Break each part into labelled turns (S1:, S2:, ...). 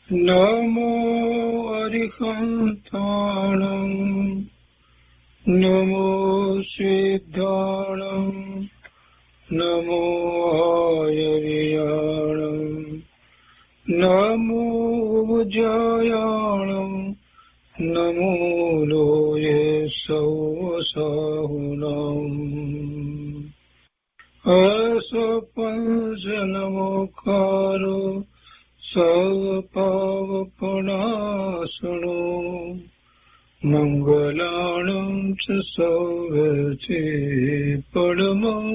S1: नमो अरिहन्ताणं नमो सिद्धाणं नमो आयर्याणं नमो जयाणं नमो लोये सौसाहुनम् असपंसनमोकारो सर्वपावपणासनो मङ्गलाणं च सौवर्ते परमं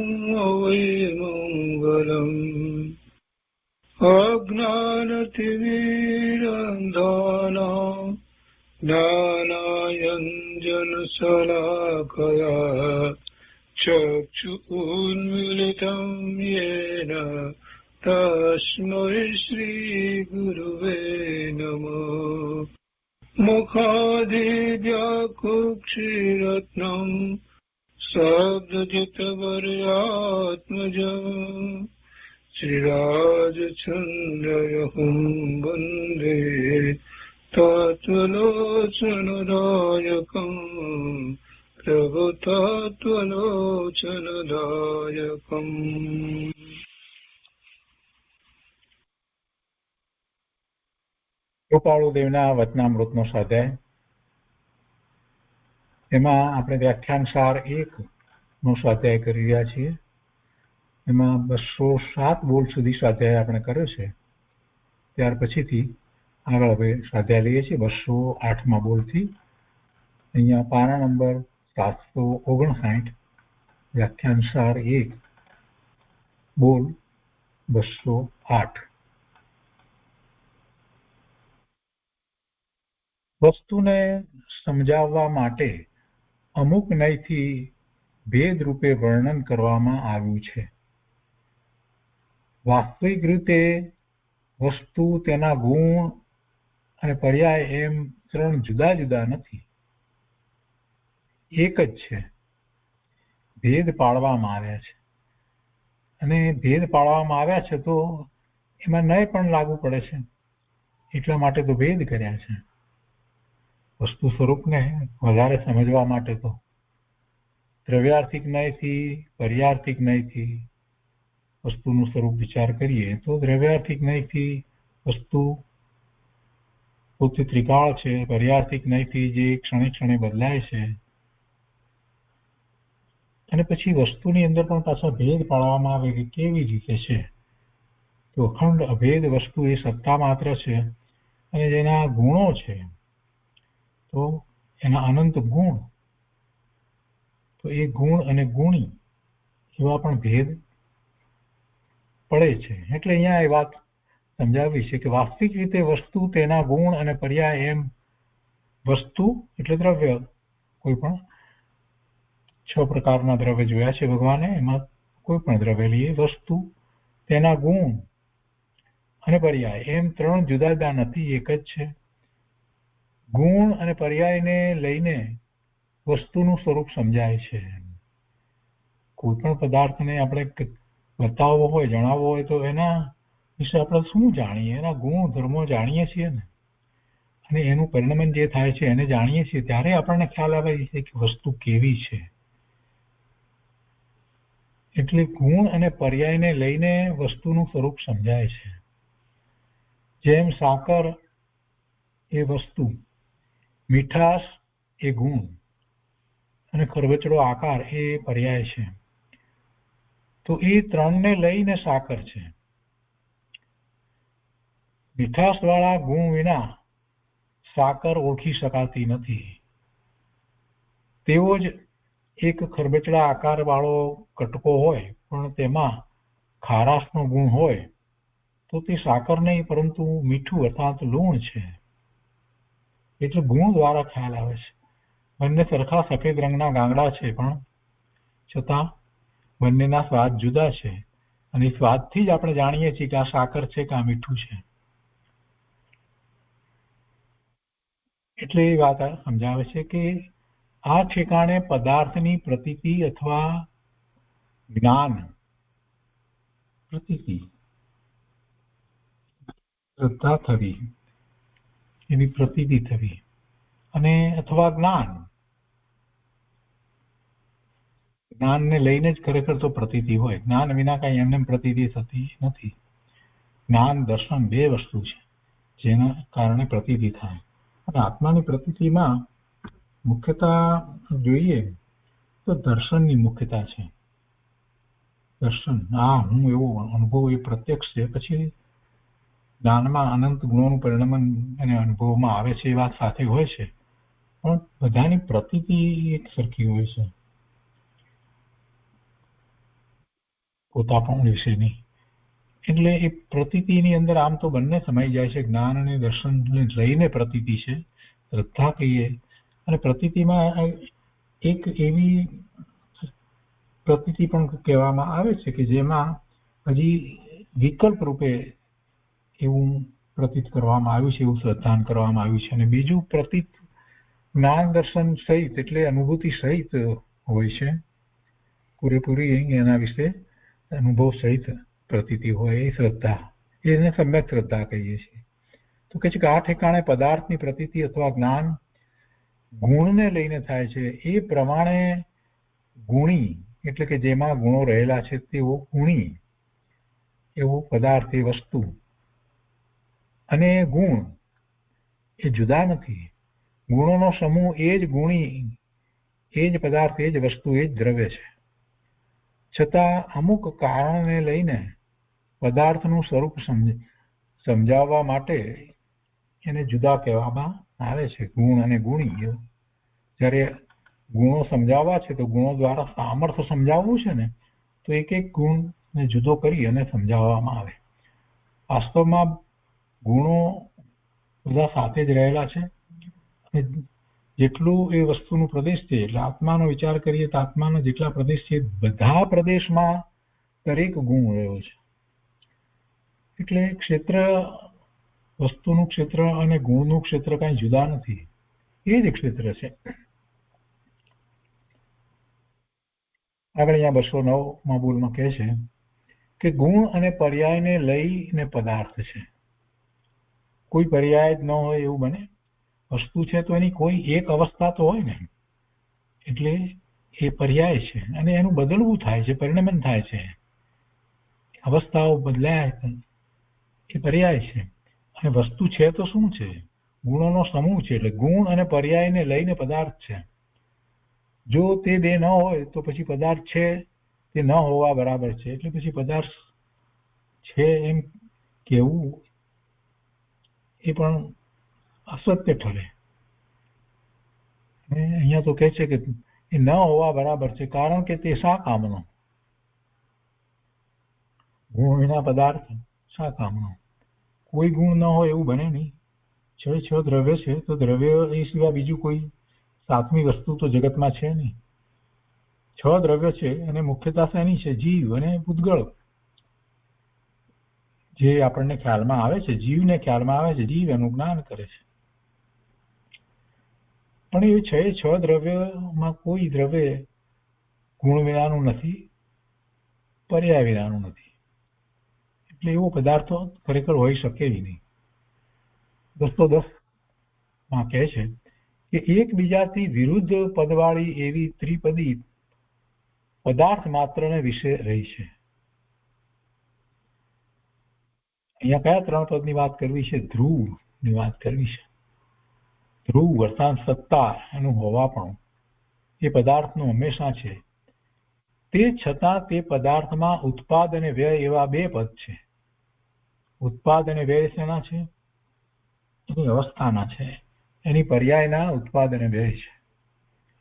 S1: वै मङ्गलम् अज्ञानतिमिरन्धानां ज्ञानाञ्जनशलाकया चक्षुरुन्मीलितं येन तस्मै श्रीगुरुवे नमः। मुखादिव्याकुक्षिरत्नं शब्दजितवर्यात्मजम् श्रीराजचन्द्रयहुं वन्दे तत्त्वलोचनदायकम् प्रभुतत्त्वलोचनदायकम्।
S2: કૃપાળુદેવના વચનામૃતનો સ્વાધ્યાય. એમાં આપણે વ્યાખ્યાન સાર 1 નો સ્વાધ્યાય કરી રહ્યા છીએ. એમાં 207 બોલ સુધી સ્વાધ્યાય આપણે કર્યો છે. ત્યાર પછીથી આગળ હવે સ્વાધ્યાય લઈએ છીએ 208મા બોલથી. અહીંયા પાના નંબર 759, વ્યાખ્યાન સાર 1, બોલ 208. વસ્તુને સમજાવવા માટે અમુક નયથી ભેદ રૂપે વર્ણન કરવામાં આવ્યું છે. વાસ્તવિક રીતે વસ્તુ, તેના ગુણ અને પર્યાય એમ 3 જુદા જુદા નથી, એક જ છે. ભેદ પાડવામાં આવ્યા છે, અને ભેદ પાડવામાં આવ્યા છે તો એમાં નય પણ લાગુ પડે છે. એટલા માટે તો ભેદ કર્યા છે. વસ્તુ સ્વરૂપને વધારે સમજવા માટે તો દ્રવ્યાર્થિક નયથી, પર્યાર્થિક નયથી વસ્તુનું સ્વરૂપ વિચાર કરીએ તો દ્રવ્યાર્થિક નયથી વસ્તુ પોતે ત્રિકાળ છે, પર્યાર્થિક નયથી જે ક્ષણે ક્ષણે બદલાય છે, અને પછી વસ્તુની અંદર પણ પાછા ભેદ પાડવામાં આવે કે કેવી રીતે છે. તો અખંડ અભેદ વસ્તુ એ સત્તા માત્ર છે, અને જેના ગુણો છે તો એના અનંત ગુણ, તો એ ગુણ અને ગુણી એવા પણ ભેદ પડે છે. એટલે અહીંયા એ વાત સમજાવી છે કે વાસ્તવિક રીતે વસ્તુ, તેના ગુણ અને પર્યાય એમ વસ્તુ એટલે દ્રવ્ય, કોઈ પણ 6 પ્રકારના દ્રવ્ય જોયા છે ભગવાને, એમાં કોઈ પણ દ્રવ્ય લઈએ, વસ્તુ, તેના ગુણ અને પર્યાય એમ 3 જુદા જુદા નથી, એક જ છે. ગુણ અને પર્યાયને લઈને વસ્તુનું સ્વરૂપ સમજાય છે. કોઈ પણ પદાર્થને આપણે બતાવવો હોય, જણાવવો હોય તો એના વિશે આપણે શું જાણીએ? એના ગુણ ધર્મો જાણીએ છીએ ને, અને એનું પરિણમન જે થાય છે એને જાણીએ છીએ, ત્યારે આપણને ખ્યાલ આવે છે કે વસ્તુ કેવી છે. એટલે ગુણ અને પર્યાયને લઈને વસ્તુનું સ્વરૂપ સમજાય છે. જેમ સાકર એ વસ્તુ, મીઠાશ એ ગુણ, અને ખરબચડો આકાર એ પર્યાય છે. તો એ 3ને લઈને સાકર છે. મીઠાશવાળા ગુણ વિના સાકર ઓળખી શકાતી નથી. તેવો જ એક ખરબચડા આકાર વાળો કટકો હોય પણ તેમાં ખારાશનો ગુણ હોય તો તે સાકર નહીં પરંતુ મીઠું અર્થાત લૂણ છે. એટલે ગુણ દ્વારા ખ્યાલ આવે છે. બંને સરખા સફેદ રંગના ગાંગડા છે, પણ છતાં બંનેના સ્વાદ જુદા છે, અને સ્વાદથી જ આપણે જાણીએ છીએ કે આ સાકર છે કે આ મીઠું છે. એટલે એ વાત સમજાવે છે કે આ ઠેકાણે પદાર્થની પ્રતીતિ અથવા જ્ઞાન, પ્રતીતિ શ્રદ્ધા થવી એની પ્રતીતિ થવી, અને અથવા જ્ઞાનને લઈને જ ખરેખર તો પ્રતીતિ હોય. જ્ઞાન વિના કઈ એમને પ્રતીતિ થતી નથી. જ્ઞાન દર્શન બે વસ્તુ છે જેના કારણે પ્રતીતિ થાય. અને આત્માની પ્રતીતિમાં મુખ્યતા જોઈએ તો દર્શનની મુખ્યતા છે. દર્શન, હું એવો અનુભવ એ પ્રત્યક્ષ છે. પછી જ્ઞાનમાં અનંત ગુણોનું પરિણમન અને અનુભવમાં આવે છે, એ વાત સાથે હોય છે, પણ બધાની પ્રતીતિ એક સરખી હોય છે પોતાપણ વિશેની. એટલે એ પ્રતીતિની અંદર આમ તો બંને સમાઈ જાય છે. જ્ઞાન અને દર્શનને લઈને પ્રતીતિ છે, શ્રદ્ધા કહીએ. અને પ્રતીતિમાં એક એવી પ્રતીતિ પણ કહેવામાં આવે છે કે જેમાં હજી વિકલ્પ રૂપે એવું પ્રતીત કરવામાં આવ્યું છે, એવું શ્રદ્ધાન કરવામાં આવ્યું છે. અને બીજું પ્રતીત જ્ઞાન દર્શન સહિત એટલે અનુભૂતિ સહિત હોય છે, પૂરેપૂરી એના વિશે અનુભવ સહિત પ્રતીતિ હોય, એ શ્રદ્ધા, એને સમ્યક શ્રદ્ધા કહીએ છીએ. તો કે છે કે આ ઠેકાણે પદાર્થની પ્રતીતિ અથવા જ્ઞાન ગુણને લઈને થાય છે. એ પ્રમાણે ગુણી એટલે કે જેમાં ગુણો રહેલા છે તેવો ગુણી એવો પદાર્થ, એ વસ્તુ. અને ગુણ એ જુદા નથી. ગુણોનો સમૂહ એ જ ગુણી, એ જ પદાર્થ, એ જ વસ્તુ, એ જ દ્રવ્ય છે. છતાં અમુક કારણને લઈને પદાર્થનું સ્વરૂપ સમજાવવા માટે એને જુદા કહેવામાં આવે છે, ગુણ અને ગુણી. જ્યારે ગુણો સમજાવવા છે તો ગુણો દ્વારા સામર્થ્ય સમજાવવું છે ને, તો એક એક ગુણને જુદો કરી અને સમજાવવામાં આવે. વાસ્તવમાં ગુણો બધા સાથે જ રહેલા છે. અને જેટલું એ વસ્તુનું પ્રદેશ છે, એટલે આત્માનો વિચાર કરીએ તો આત્માના જેટલા પ્રદેશ છે, બધા પ્રદેશમાં દરેક ગુણ રહ્યો છે. એટલે ક્ષેત્ર, વસ્તુનું ક્ષેત્ર અને ગુણનું ક્ષેત્ર કઈ જુદા નથી, એ જ ક્ષેત્ર છે. આગળ અહીંયા 209માં બોલમાં કહે છે કે ગુણ અને પર્યાયને લઈને પદાર્થ છે. કોઈ પર્યાય જ ન હોય એવું બને. વસ્તુ છે તો એની કોઈ એક અવસ્થા તો હોય ને, એટલે એ પર્યાય છે. અને એનું બદલવું થાય છે, પરિણમન થાય છે, અવસ્થાઓ બદલાય, એ પર્યાય છે. અને વસ્તુ છે તો શું છે? ગુણોનો સમૂહ છે. એટલે ગુણ અને પર્યાયને લઈને પદાર્થ છે. જો તે બે ન હોય તો પછી પદાર્થ છે તે ન હોવા બરાબર છે. એટલે પછી પદાર્થ છે એમ કહેવું એ પણ અસત્ય ઠરે. અહીંયા તો કહે છે કે એ ન હોવા બરાબર છે, કારણ કે તે શા કામનો? ગુણ વિના પદાર્થ શા કામનો? કોઈ ગુણ ન હોય એવું બને નહીં. છ દ્રવ્ય છે તો દ્રવ્ય એ સિવાય બીજું કોઈ સાતમી વસ્તુ તો જગતમાં છે નહીં. 6 દ્રવ્ય છે અને મુખ્યતા શેની છે? જીવ અને પૂતગળ. જે આપણને ખ્યાલમાં આવે છે, જીવને ખ્યાલમાં આવે છે, જીવ એનું જ્ઞાન કરે છે. પણ એ 6 દ્રવ્યમાં કોઈ દ્રવ્ય ગુણ વિનાનું નથી, પર્યાય વિનાનું નથી. એટલે એવો પદાર્થો ખરેખર હોઈ શકે નહીં. 210માં કહે છે કે એકબીજાથી વિરુદ્ધ પદવાળી એવી ત્રિપદી પદાર્થ માત્રને વિશે રહી છે. અહીંયા કયા 3 પદની વાત કરવી છે? ધ્રુવની વાત કરવી છે. ધ્રુવ અર્થાત સત્તા, એનું હોવાપણું એ પદાર્થનું હંમેશા છે. તે છતાં તે પદાર્થમાં ઉત્પાદ અને વ્યય એવા 2 પદ છે. ઉત્પાદ અને વ્યય શેના છે? એની અવસ્થાના છે, એની પર્યાયના ઉત્પાદ અને વ્યય છે.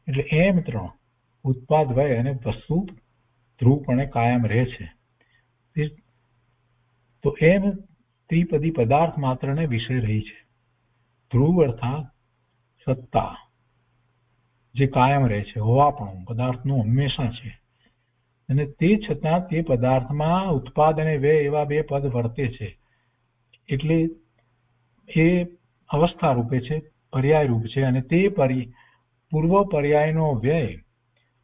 S2: એટલે એમ 3 ઉત્પાદ, વ્યય અને વસ્તુ ધ્રુવપણે કાયમ રહે છે. તો એમ ત્રિપદી પદાર્થ માત્રને વિષય રહી છે. ધ્રુવ અર્થાત સત્તા જે કાયમ રહે છે, હોવાપણું પદાર્થનું હંમેશા છે. અને તે છતાં તે પદાર્થમાં ઉત્પાદ અને વ્યય એવા 2 પદ વર્તે છે. એટલે એ અવસ્થા રૂપે છે, પર્યાય રૂપ છે. અને તે પૂર્વ પર્યાયનો વ્યય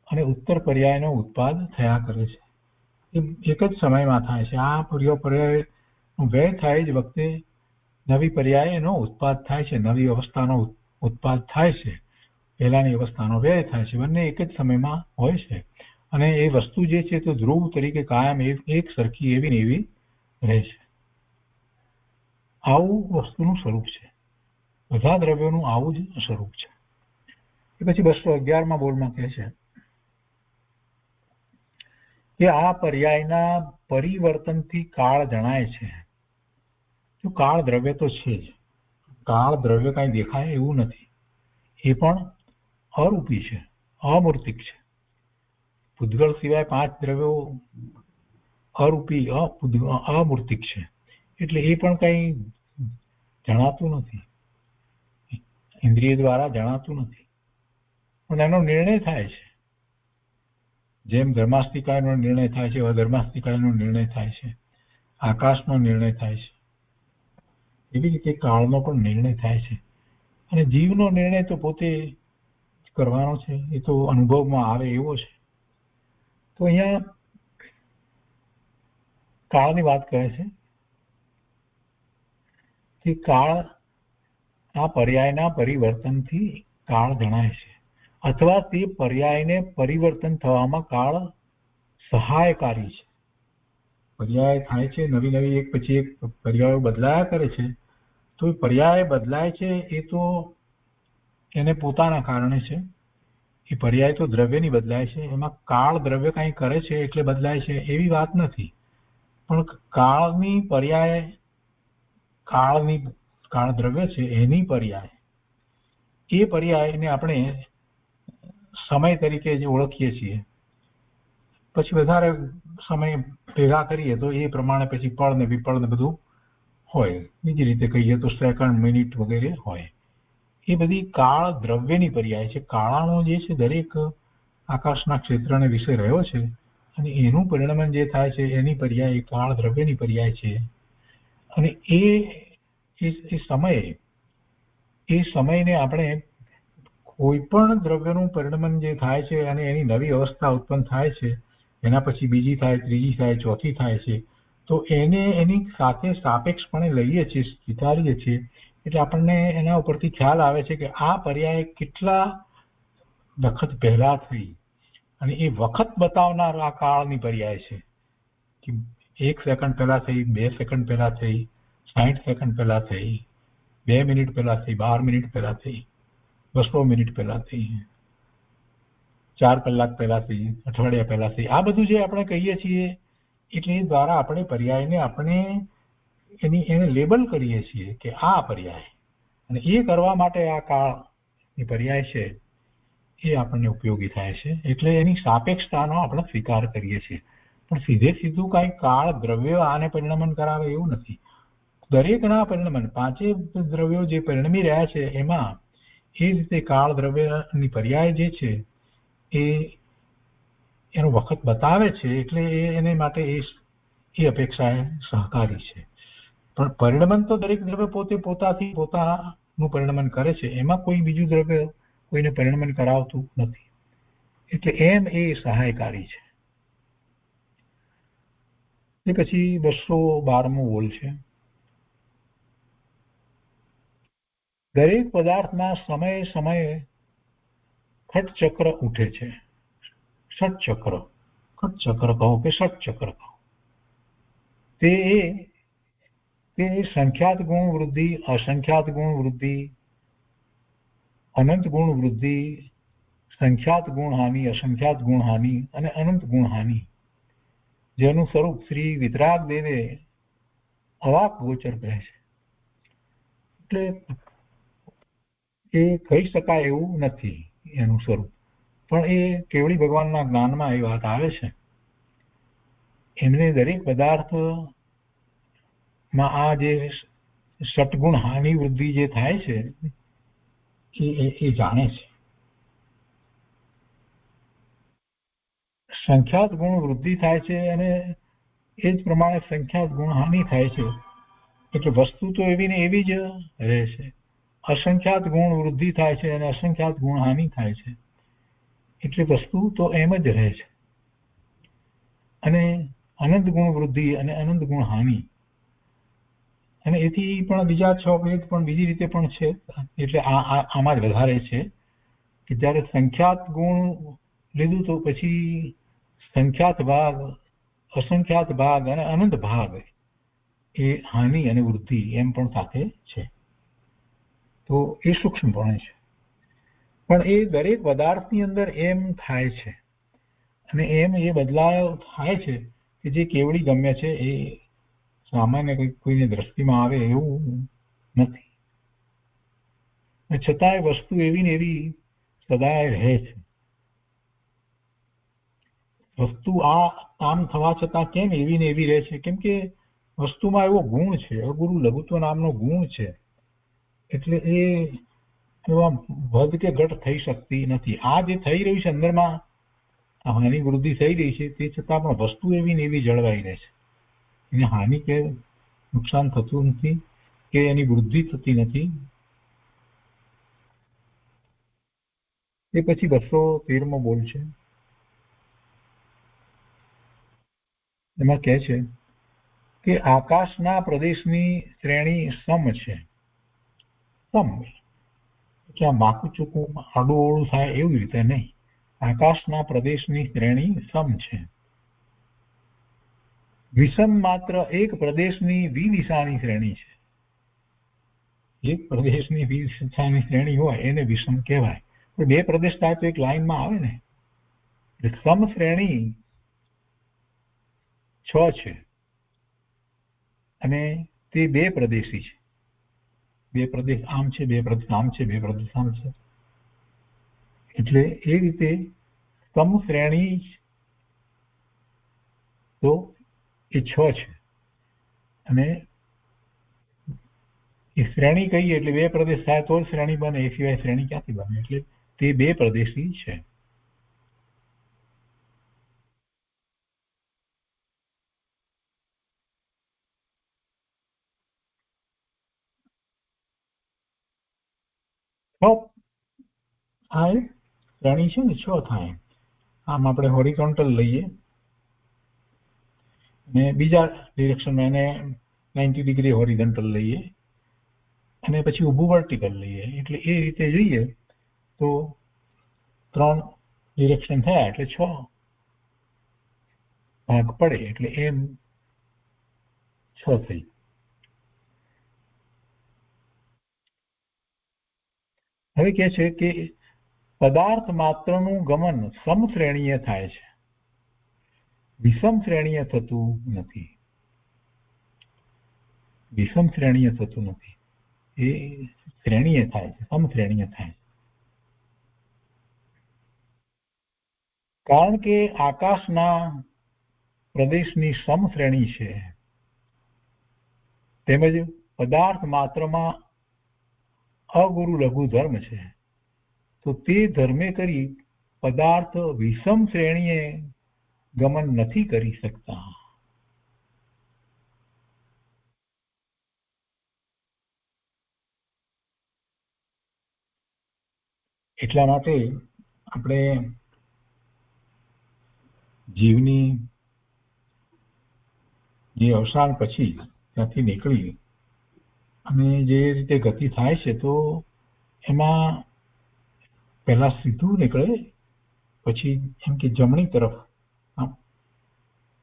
S2: અને ઉત્તર પર્યાયનો ઉત્પાદ થયા કરે છે. એ એક જ સમયમાં થાય છે. આ પૂર્વ પર્યાયનો વ્યય થાય જ વખતે નવી પર્યાયનો ઉત્પાદ થાય છે, નવી અવસ્થાનો ઉત્પાદ થાય છે, પહેલાની અવસ્થાનો વ્યય થાય છે, બંને એક જ સમયમાં હોય છે. અને એ વસ્તુ જે છે તો ધ્રુવ તરીકે કાયમ એક સરખી એવી ને એવી રહે છે. આવું વસ્તુનું સ્વરૂપ છે. બધા દ્રવ્યોનું આવું જ સ્વરૂપ છે. એ પછી 211માં બોલમાં કહે છે કે આ પર્યાયના પરિવર્તનથી કાળ જણાય છે. જો કાળ દ્રવ્ય તો છે જ, કાળ દ્રવ્ય કાંઈ દેખાય એવું નથી. એ પણ અરૂપી છે, અમૂર્તિક છે. પૂતગળ સિવાય 5 દ્રવ્યો અરૂપી અમૂર્તિક છે, એટલે એ પણ કંઈ જણાતું નથી, ઇન્દ્રિય દ્વારા જણાતું નથી, પણ એનો નિર્ણય થાય છે. જેમ ધર્માસ્તિકાયનો નિર્ણય થાય છે, અધર્માસ્તિકાયનો નિર્ણય થાય છે, આકાશનો નિર્ણય થાય છે, એવી રીતે કાળનો પણ નિર્ણય થાય છે. અને જીવનો નિર્ણય તો પોતે કરવાનો છે, એ તો અનુભવમાં આવે એવો છે. તો અહીંયા કાળની વાત કહે છે કે કાળ આ પર્યાયના પરિવર્તનથી કાળ જણાય છે, અથવા તે પર્યાયને પરિવર્તન થવામાં કાળ સહાયકારી છે. પર્યાય થાય છે, નવી નવી એક પછી એક પર્યાયો બદલાયા કરે છે, તો એ પર્યાય બદલાય છે એ તો એને પોતાના કારણે છે. એ પર્યાય તો દ્રવ્યની બદલાય છે, એમાં કાળ દ્રવ્ય કંઈ કરે છે એટલે બદલાય છે એવી વાત નથી. પણ કાળની પર્યાય, કાળ દ્રવ્ય છે એની પર્યાય, એ પર્યાયને આપણે સમય તરીકે જે ઓળખીએ છીએ, પછી વધારે સમય ભેગા કરીએ તો એ પ્રમાણે પછી પળ ને વિપળ ને બધું હોય. બીજી રીતે કહીએ તો સેકન્ડ, મિનિટ વગેરે હોય. એ બધી કાળ દ્રવ્યની પર્યાય છે. કાળાનો જે છે દરેક આકાશના ક્ષેત્રને વિશે રહ્યો છે, અને એનું પરિણમન જે થાય છે એની પર્યાય કાળ દ્રવ્યની પર્યાય છે. અને એ સમયને આપણે કોઈ પણ દ્રવ્યનું પરિણમન જે થાય છે અને એની નવી અવસ્થા ઉત્પન્ન થાય છે, એના પછી બીજી થાય, ત્રીજી થાય, ચોથી થાય છે, તો એને એની સાથે સાપેક્ષપણે લઈએ છીએ, સ્વીકારીએ છીએ, એટલે આપણને એના ઉપરથી ખ્યાલ આવે છે કે આ પર્યાય કેટલા વખત પહેલા થઈ, અને એ વખત બતાવનાર આ કાળની પર્યાય છે. કે 1 સેકન્ડ પહેલા થઈ, 2 સેકન્ડ પહેલા થઈ, 60 સેકન્ડ પહેલા થઈ, 2 મિનિટ પહેલા થઈ, 12 મિનિટ પહેલા થઈ, 200 મિનિટ પહેલા થઈ, 4 કલાક પહેલા થઈ, અઠવાડિયા પહેલા થઈ. આ બધું જે આપણે કહીએ છીએ, એટલે એ દ્વારા આપણે પર્યાયને આપણે એને લેબલ કરીએ છીએ કે આ પર્યાય, અને એ કરવા માટે આ કાળની પર્યાય છે એ આપણને ઉપયોગી થાય છે. એટલે એની સાપેક્ષતાનો આપણે સ્વીકાર કરીએ છીએ. પણ સીધું કાંઈ કાળ દ્રવ્ય આને પરિણમન કરાવે એવું નથી. દરેકના પરિણમન, 5 દ્રવ્યો જે પરિણમી રહ્યા છે એમાં એ રીતે કાળ દ્રવ્યની પર્યાય જે છે એ એનો વખત બતાવે છે, એટલે એને માટે એ અપેક્ષાએ સહકારી છે. પણ પરિણમન તો દરેક દ્રવ્ય પોતાનું પરિણમન કરે છે, એમાં કોઈ બીજું દ્રવ્ય કોઈને પરિણમન કરાવતું નથી, એટલે એમ એ સહાયકારી છે. એ પછી 212મો બોલ છે. દરેક પદાર્થમાં સમયે ખટચક્ર ઉઠે છે. ષટચક્ર, ખટચક્ર કહો કે ષટચક્ર કહો, તે સંખ્યાત ગુણ વૃદ્ધિ, અસંખ્યાત ગુણ વૃદ્ધિ, અનંત ગુણ વૃદ્ધિ, સંખ્યાત ગુણ હાનિ, અસંખ્યાત ગુણ હાનિ અને અનંત ગુણ હાનિ, જેનું સ્વરૂપ શ્રી વિતરાગ દેવે અવાક ગોચર કહે છે. એટલે એ કહી શકાય એવું નથી એનું સ્વરૂપ, પણ એ કેવળી ભગવાનના જ્ઞાનમાં એ વાત આવે છે. એમને દરેક પદાર્થમાં આ જે સટગુણ હાનિ વૃદ્ધિ જે થાય છે એ જાણે છે. સંખ્યાત ગુણ વૃદ્ધિ થાય છે અને એ જ પ્રમાણે સંખ્યાત ગુણ હાનિ થાય છે, એટલે વસ્તુ તો એવી ને એવી જ રહે છે. અસંખ્યાત ગુણ વૃદ્ધિ થાય છે અને અસંખ્યાત ગુણ હાનિ થાય છે, એટલે વસ્તુ તો એમ જ રહે છે. અને અનંત ગુણ વૃદ્ધિ અને અનંત ગુણ હાનિ, અને એથી પણ બીજા 6 ભેદ પણ બીજી રીતે પણ છે. એટલે આમાં જ વધારે છે કે જ્યારે સંખ્યાત ગુણ લીધું તો પછી સંખ્યાત ભાગ, અસંખ્યાત ભાગ અને અનંત ભાગ એ હાનિ અને વૃદ્ધિ એમ પણ સાથે છે. તો એ સૂક્ષ્મપણે છે. પણ એ દરેક પદાર્થની અંદર એમ થાય છે અને એમ એ બદલાવ થાય છે કે જે કેવડી ગમ્ય છે એ સામાન્ય કોઈની દ્રષ્ટિમાં આવે એવું નથી. છતાંય વસ્તુ એવી ને એવી સદાય રહે છે. વસ્તુ આમ થવા છતાં કેમ એવી ને એવી રહે છે? કેમ કે વસ્તુમાં એવો ગુણ છે, અગુરુ લઘુત્વ નામનો ગુણ છે. એટલે એ એવા વધ કે ઘટ થઈ શકતી નથી. આ જે થઈ રહ્યું છે અંદરમાં હાનિ વૃદ્ધિ થઈ રહી છે તે છતાં પણ વસ્તુ એવી ને એવી જળવાઈ રહે છે. એને હાનિ કે નુકસાન થતું નથી કે એની વૃદ્ધિ થતી નથી. એ પછી 213મો બોલ છે. એમાં કહે છે કે આકાશના પ્રદેશની શ્રેણી સમ છે. સમ એટલે માકું ચૂકું આડું ઓળું થાય એવી રીતે નહીં. આકાશના પ્રદેશની શ્રેણી સમ છે. વિષમ માત્ર એક પ્રદેશની વિદિશાની શ્રેણી છે. એક પ્રદેશની વિદિશાની શ્રેણી હોય એને વિષમ કહેવાય. પણ બે પ્રદેશ થાય તો એક લાઈનમાં આવે ને. સમ શ્રેણી 6 છે અને તે બે પ્રદેશી છે. બે પ્રદેશ આમ છે, બે પ્રદેશ આમ છે, બે પ્રદેશ આમ છે. એટલે એ રીતે સમ શ્રેણી તો એ 6 છે અને એ શ્રેણી કહીએ એટલે બે પ્રદેશ થાય તો જ શ્રેણી બને, એ સિવાય શ્રેણી ક્યાંથી બને? એટલે તે બે પ્રદેશી છે. આ શ્રેણી છે ને 6 થાય. આમ આપણે હોરિઝોન્ટલ લઈએ અને બીજા ડિરેક્શનમાં એને 90 ડિગ્રી હોરિઝોન્ટલ લઈએ અને પછી ઊભું વર્ટિકલ લઈએ. એટલે એ રીતે જોઈએ તો 3 ડિરેક્શન થયા એટલે 6 ભાગ પડે એટલે એમ 6 થઈ. હવે કહે છે કે પદાર્થ માત્રનું ગમન સમ શ્રેણીએ થાય છે, વિષમ શ્રેણીએ થતું નથી. વિષમ શ્રેણીએ થતું નથી. એ શ્રેણીએ થાય છે, સમ શ્રેણીએ થાય છે. કારણ કે આકાશના પ્રદેશની સમ શ્રેણી છે તેમજ પદાર્થ માત્રમાં અગુરુ લઘુ ધર્મ છે, તો તે ધર્મે કરી પદાર્થ વિષમ શ્રેણીએ ગમન નથી કરી શકતા. એટલા માટે આપણે જીવની જે અવસાન પછી ત્યાંથી નીકળી અને જે રીતે ગતિ થાય છે તો એમાં પહેલા સીધું નીકળે પછી એમ કે જમણી તરફ,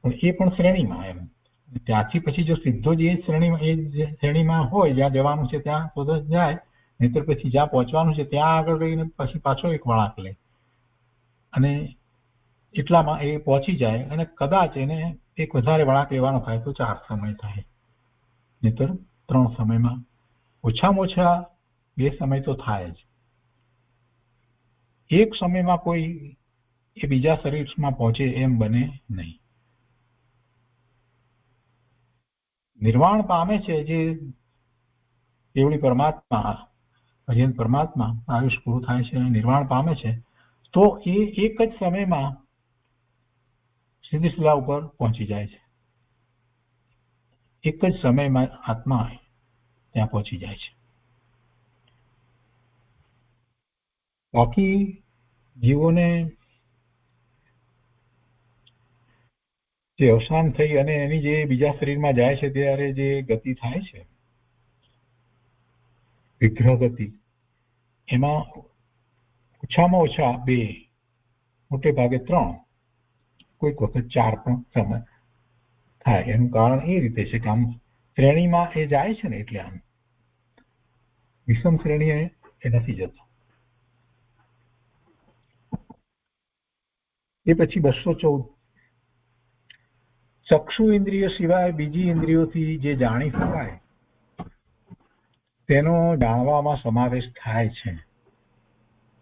S2: પણ એ પણ શ્રેણીમાં એમ. ત્યાંથી પછી જો સીધો જ એ શ્રેણીમાં હોય જ્યાં જવાનું છે ત્યાં તો જાય, નહીતર પછી જ્યાં પહોંચવાનું છે ત્યાં આગળ રહીને પછી પાછો એક વળાંક લે અને એટલામાં એ પહોંચી જાય અને કદાચ એને એક વધારે વળાંક લેવાનો થાય તો 4 સમય થાય, નહીતર 3 સમયમાં ઓછામાં ઓછા 2 સમય તો થાય જ. એક સમયમાં કોઈ એ બીજા શરીરમાં પહોંચે એમ બને નહીં. નિર્વાણ પામે છે જે કેવળી પરમાત્મા, ભજન પરમાત્મા, આયુષ પૂરું થાય છે અને નિર્વાણ પામે છે તો એ એક જ સમયમાં સિદ્ધિશિલા ઉપર પહોંચી જાય છે. એક જ સમયમાં આત્મા ત્યાં પહોંચી જાય છે. બાકી જીવોને જે અવસાન થઈ અને એની જે બીજા શરીરમાં જાય છે ત્યારે જે ગતિ થાય છે વિગ્રહ ગતિ, એમાં ઓછામાં ઓછા 2, મોટે ભાગે 3, કોઈક વખત 4 પણ સમય થાય. એનું કારણ એ રીતે છે કે આમ શ્રેણીમાં એ જાય છે ને, એટલે આમ વિષમ શ્રેણી એ નથી જતો. એ પછી 214, ચક્ષુ ઇન્દ્રિય સિવાય બીજી ઇન્દ્રિયોથી જે જાણી શકાય તેનો જાણવામાં સમાવેશ થાય છે.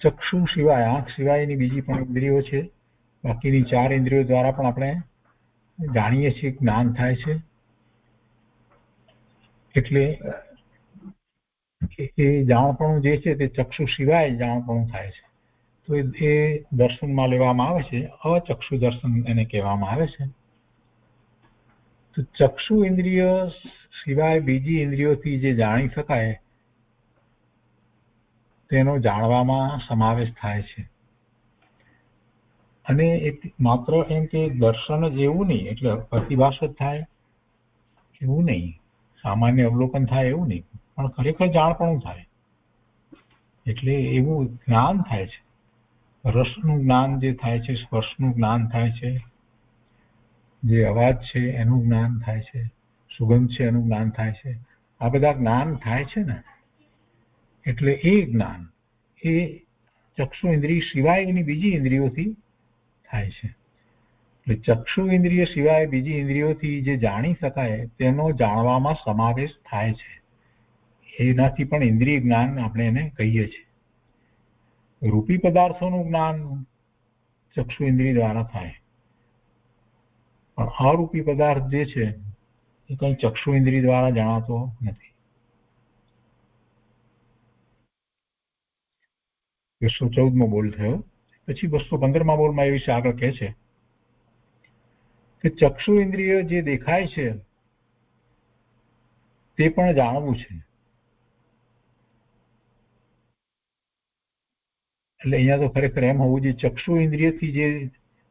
S2: ચક્ષુ સિવાય, આંખ સિવાયની બીજી પણ ઇન્દ્રિયો છે, બાકીની 4 ઇન્દ્રિયો દ્વારા પણ આપણે જાણીએ છીએ, જ્ઞાન થાય છે. એટલે એ જાણપણું જે છે તે ચક્ષુ સિવાય જાણપણું થાય છે. તો એ દર્શનમાં લેવામાં આવે છે, અચક્ષુ દર્શન એને કહેવામાં આવે છે. તો ચક્ષુ ઇન્દ્રિય સિવાય બીજી ઇન્દ્રિયોથી જે જાણી શકાય તેનો જાણવામાં સમાવેશ થાય છે. અને માત્ર એમ કે દર્શન જ એવું નહીં, એટલે પ્રતિભાસ જ થાય એવું નહીં, સામાન્ય અવલોકન થાય એવું નહીં, પણ ખરેખર જાણપણું થાય. એટલે એવું જ્ઞાન થાય છે. રસનું જ્ઞાન જે થાય છે, સ્પર્શનું જ્ઞાન થાય છે, જે અવાજ છે એનું જ્ઞાન થાય છે, સુગંધ છે એનું જ્ઞાન થાય છે. આ બધા જ્ઞાન થાય છે ને, એટલે એ જ્ઞાન એ ચક્ષુ ઇન્દ્રિય સિવાયની બીજી ઇન્દ્રિયોથી થાય છે. એટલે ચક્ષુ ઇન્દ્રિય સિવાય બીજી ઇન્દ્રિયોથી જે જાણી શકાય તેનો જાણવામાં સમાવેશ થાય છે. એનાથી પણ ઇન્દ્રિય જ્ઞાન આપણે એને કહીએ છીએ. રૂપી પદાર્થોનું જ્ઞાન ચક્ષુ ઇન્દ્રિય દ્વારા થાય, પણ અરૂપી પદાર્થ જે છે એ કઈ ચક્ષુ ઇન્દ્રિય દ્વારા જણાતો નથી. 214મો બોલ થયો. પછી 215મા બોલમાં એ વિશે આગળ કહે છે કે ચક્ષુ ઇન્દ્રિય જે દેખાય છે તે પણ જાણવું છે. એટલે અહીંયા તો ખરેખર એમ હોવું જોઈએ, ચક્ષુ ઇન્દ્રિયથી જે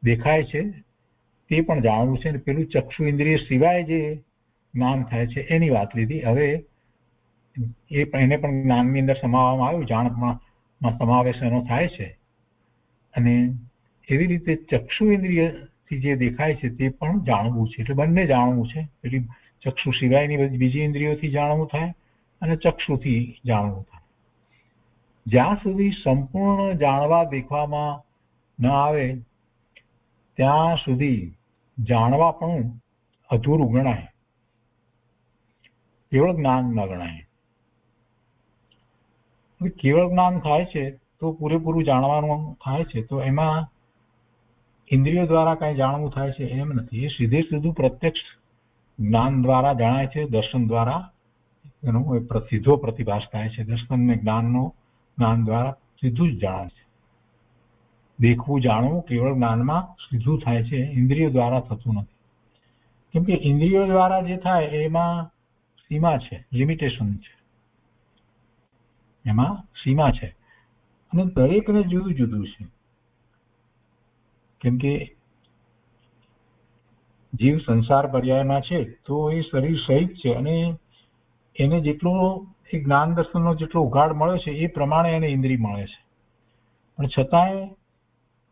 S2: દેખાય છે તે પણ જાણવું છે, અને પેલું ચક્ષુ ઇન્દ્રિય સિવાય જે જ્ઞાન થાય છે એની વાત લીધી. હવે એને પણ જ્ઞાનની અંદર સમાવવામાં આવ્યું, જાણમાં સમાવેશ એનો થાય છે. અને એવી રીતે ચક્ષુ ઇન્દ્રિયથી જે દેખાય છે તે પણ જાણવું છે. એટલે બંને જાણવું છે. પેલી ચક્ષુ સિવાયની બીજી ઇન્દ્રિયોથી જાણવું થાય અને ચક્ષુથી જાણવું થાય. જ્યાં સુધી સંપૂર્ણ જાણવા દેખવામાં ન આવે ત્યાં સુધી જાણવા પણ અધૂરું ગણાય, કેવળ જ્ઞાન ન ગણાય. કેવળ જ્ઞાન થાય છે તો પૂરેપૂરું જાણવાનું થાય છે, તો એમાં ઇન્દ્રિયો દ્વારા કઈ જાણવું થાય છે એમ નથી. એ સીધું પ્રત્યક્ષ જ્ઞાન દ્વારા જણાય છે. દર્શન દ્વારા એનો સીધો પ્રતિભાસ થાય છે. દર્શન ને જ્ઞાન દ્વારા સીધું જ જાણે છે. દેખવું જાણવું કેવળ જ્ઞાનમાં સીધું થાય છે, ઇન્દ્રિયો દ્વારા થતું નથી. કેમ કે ઇન્દ્રિયો દ્વારા જે થાય એમાં સીમા છે, લિમિટેશન છે, એમાં સીમા છે. અને દરેકને જુદું જુદું છે. કેમ કે જીવ સંસાર પર્યાયમાં છે તો એ શરીર સહિત છે, અને એને જેટલો એ જ્ઞાન દર્શનનો જેટલો ઉઘાડ મળે છે એ પ્રમાણે એને ઇન્દ્રિય મળે છે. પણ છતાંય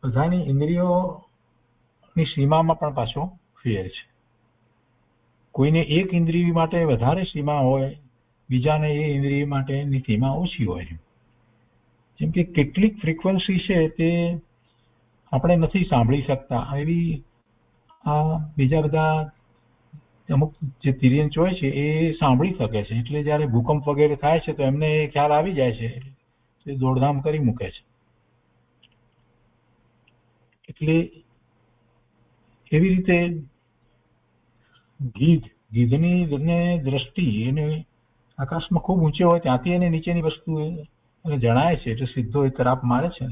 S2: બધાની ઇન્દ્રિયોની સીમામાં પણ પાછો ફેર છે. કોઈને એક ઇન્દ્રિય માટે વધારે સીમા હોય, બીજાને એ ઇન્દ્રિય માટેની સીમા ઓછી હોય. જેમ કે કેટલીક ફ્રીક્વન્સી છે તે આપણે નથી સાંભળી શકતા, એવી આ બીજા બધા અમુક જે તિર્યંચ હોય છે એ સાંભળી શકે છે. એટલે જયારે ભૂકંપ વગેરે થાય છે તો એમને ખ્યાલ આવી જાય છે, એ દોડધામ કરી મૂકે છે. એટલે એવી રીતે ગીધની દ્રષ્ટિ એને આકાશમાં ખૂબ ઊંચે હોય ત્યાંથી એને નીચેની વસ્તુ એને જણાય છે, એટલે સીધો એ તરાપ મારે છે.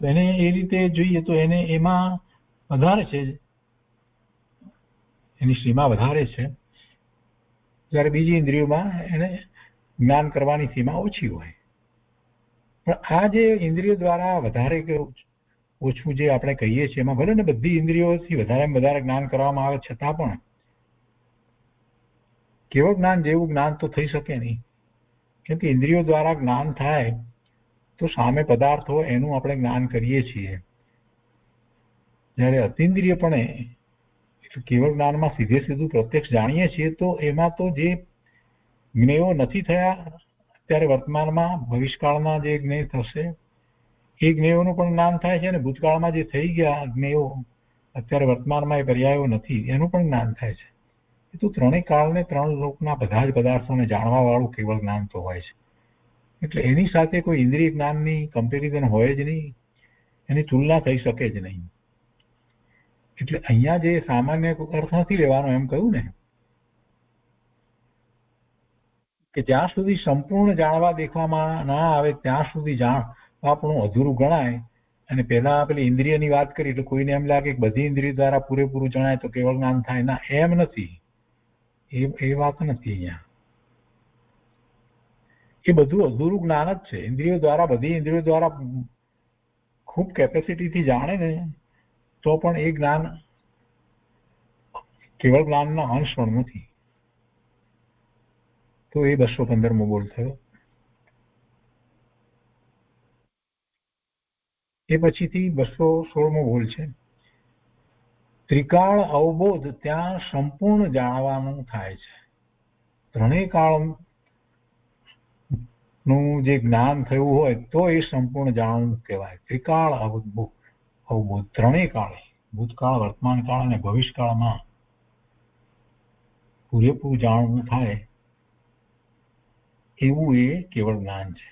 S2: તો એને એ રીતે જોઈએ તો એને એમાં વધારે છે, એની સીમા વધારે છે, જ્યારે બીજી ઇન્દ્રિયોમાં એને જ્ઞાન કરવાની સીમા ઓછી હોય. પણ આ જે ઇન્દ્રિયો દ્વારા વધારે કે ઓછું જે આપણે કહીએ છીએ એમાં ભલે ને બધી ઇન્દ્રિયોથી વધારે જ્ઞાન કરવામાં આવે છતાં પણ કેવળ જ્ઞાન જેવું જ્ઞાન તો થઈ શકે નહીં. કેમ કે ઇન્દ્રિયો દ્વારા જ્ઞાન થાય તો સામે પદાર્થ હોય એનું આપણે જ્ઞાન કરીએ છીએ. જ્યારે અતિન્દ્રિયપણે કેવળ જ્ઞાનમાં સીધે સીધું પ્રત્યક્ષ જાણીએ છીએ તો એમાં તો જે જ્ઞેયો નથી થયા અત્યારે વર્તમાનમાં, ભવિષ્યકાળમાં જે જ્ઞેય થશે એ જ્ઞેયોનું પણ જ્ઞાન થાય છે, અને ભૂતકાળમાં જે થઈ ગયા જ્ઞેયો અત્યારે વર્તમાનમાં એ પર્યાયો નથી એનું પણ જ્ઞાન થાય છે. એ તો ત્રણેય કાળને ત્રણ લોકના બધા જ પદાર્થોને જાણવા વાળું કેવળ જ્ઞાન તો હોય છે. એટલે એની સાથે કોઈ ઇન્દ્રિય જ્ઞાનની કમ્પેરિઝન હોય જ નહીં, એની તુલના થઈ શકે જ નહીં. એટલે અહીંયા જે સામાન્ય અર્થ નથી લેવાનો એમ કહ્યું ને કે જ્યાં સુધી સંપૂર્ણ જાણવા દેખવામાં ના આવે ત્યાં સુધી જાણવાપણું અધૂરું ગણાય. અને પહેલા પેલી ઇન્દ્રિયની વાત કરી એટલે કોઈને એમ લાગે કે બધી ઇન્દ્રિય દ્વારા પૂરેપૂરું જણાય તો કેવળ જ્ઞાન થાય. ના, એમ નથી, એ વાત નથી. અહીંયા એ બધું અધૂરું જ્ઞાન જ છે. ઇન્દ્રિયો દ્વારા, બધી ઇન્દ્રિયો દ્વારા ખૂબ કેપેસિટીથી જાણે ને તો પણ એ જ્ઞાન કેવળ જ્ઞાનના અંશ પણ નથી. તો એ 215મો બોલ થયો. એ પછીથી 216મો બોલ છે. ત્રિકાળ અવબોધ ત્યાં સંપૂર્ણ જાણવાનું થાય છે. ત્રણેય કાળ નું જે જ્ઞાન થયું હોય તો એ સંપૂર્ણ જાણવું કહેવાય. ત્રિકાળ અવબોધ ત્રણેય કાળે, ભૂતકાળ, વર્તમાન કાળ અને ભવિષ્યકાળમાં પૂરેપૂરું જાણવું થાય એવું એ કેવળ જ્ઞાન છે.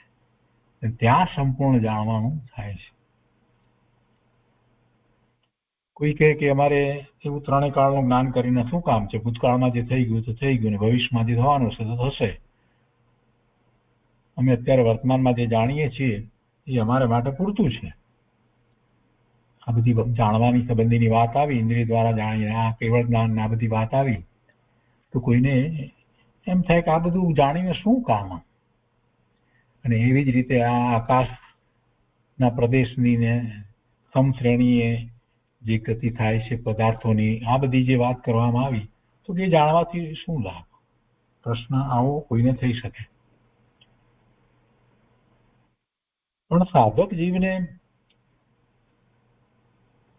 S2: ત્યાં સંપૂર્ણ જાણવાનું થાય છે. કોઈ કહે કે અમારે એવું ત્રણેય કાળનું જ્ઞાન કરીને શું કામ છે? ભૂતકાળમાં જે થઈ ગયું તો થઈ ગયું, ને ભવિષ્યમાં જે થવાનું છે તો થશે. અમે અત્યારે વર્તમાનમાં જે જાણીએ છીએ એ અમારા માટે પૂરતું છે. આ બધી જાણવાની સંબંધીની વાત આવી, ઇન્દ્રિય દ્વારા જાણીએ, આ કેવળ જ્ઞાન, આ બધી વાત આવી તો કોઈને એમ થાય કે આ બધું જાણીને શું કામ? અને એવી જ રીતે આ આકાશના પ્રદેશની ને સમશ્રેણીએ જે ગતિ થાય છે પદાર્થોની, આ બધી જે વાત કરવામાં આવી તો એ જાણવાથી શું લાભ? પ્રશ્ન આવો કોઈને થઈ શકે. પણ સાધક જીવને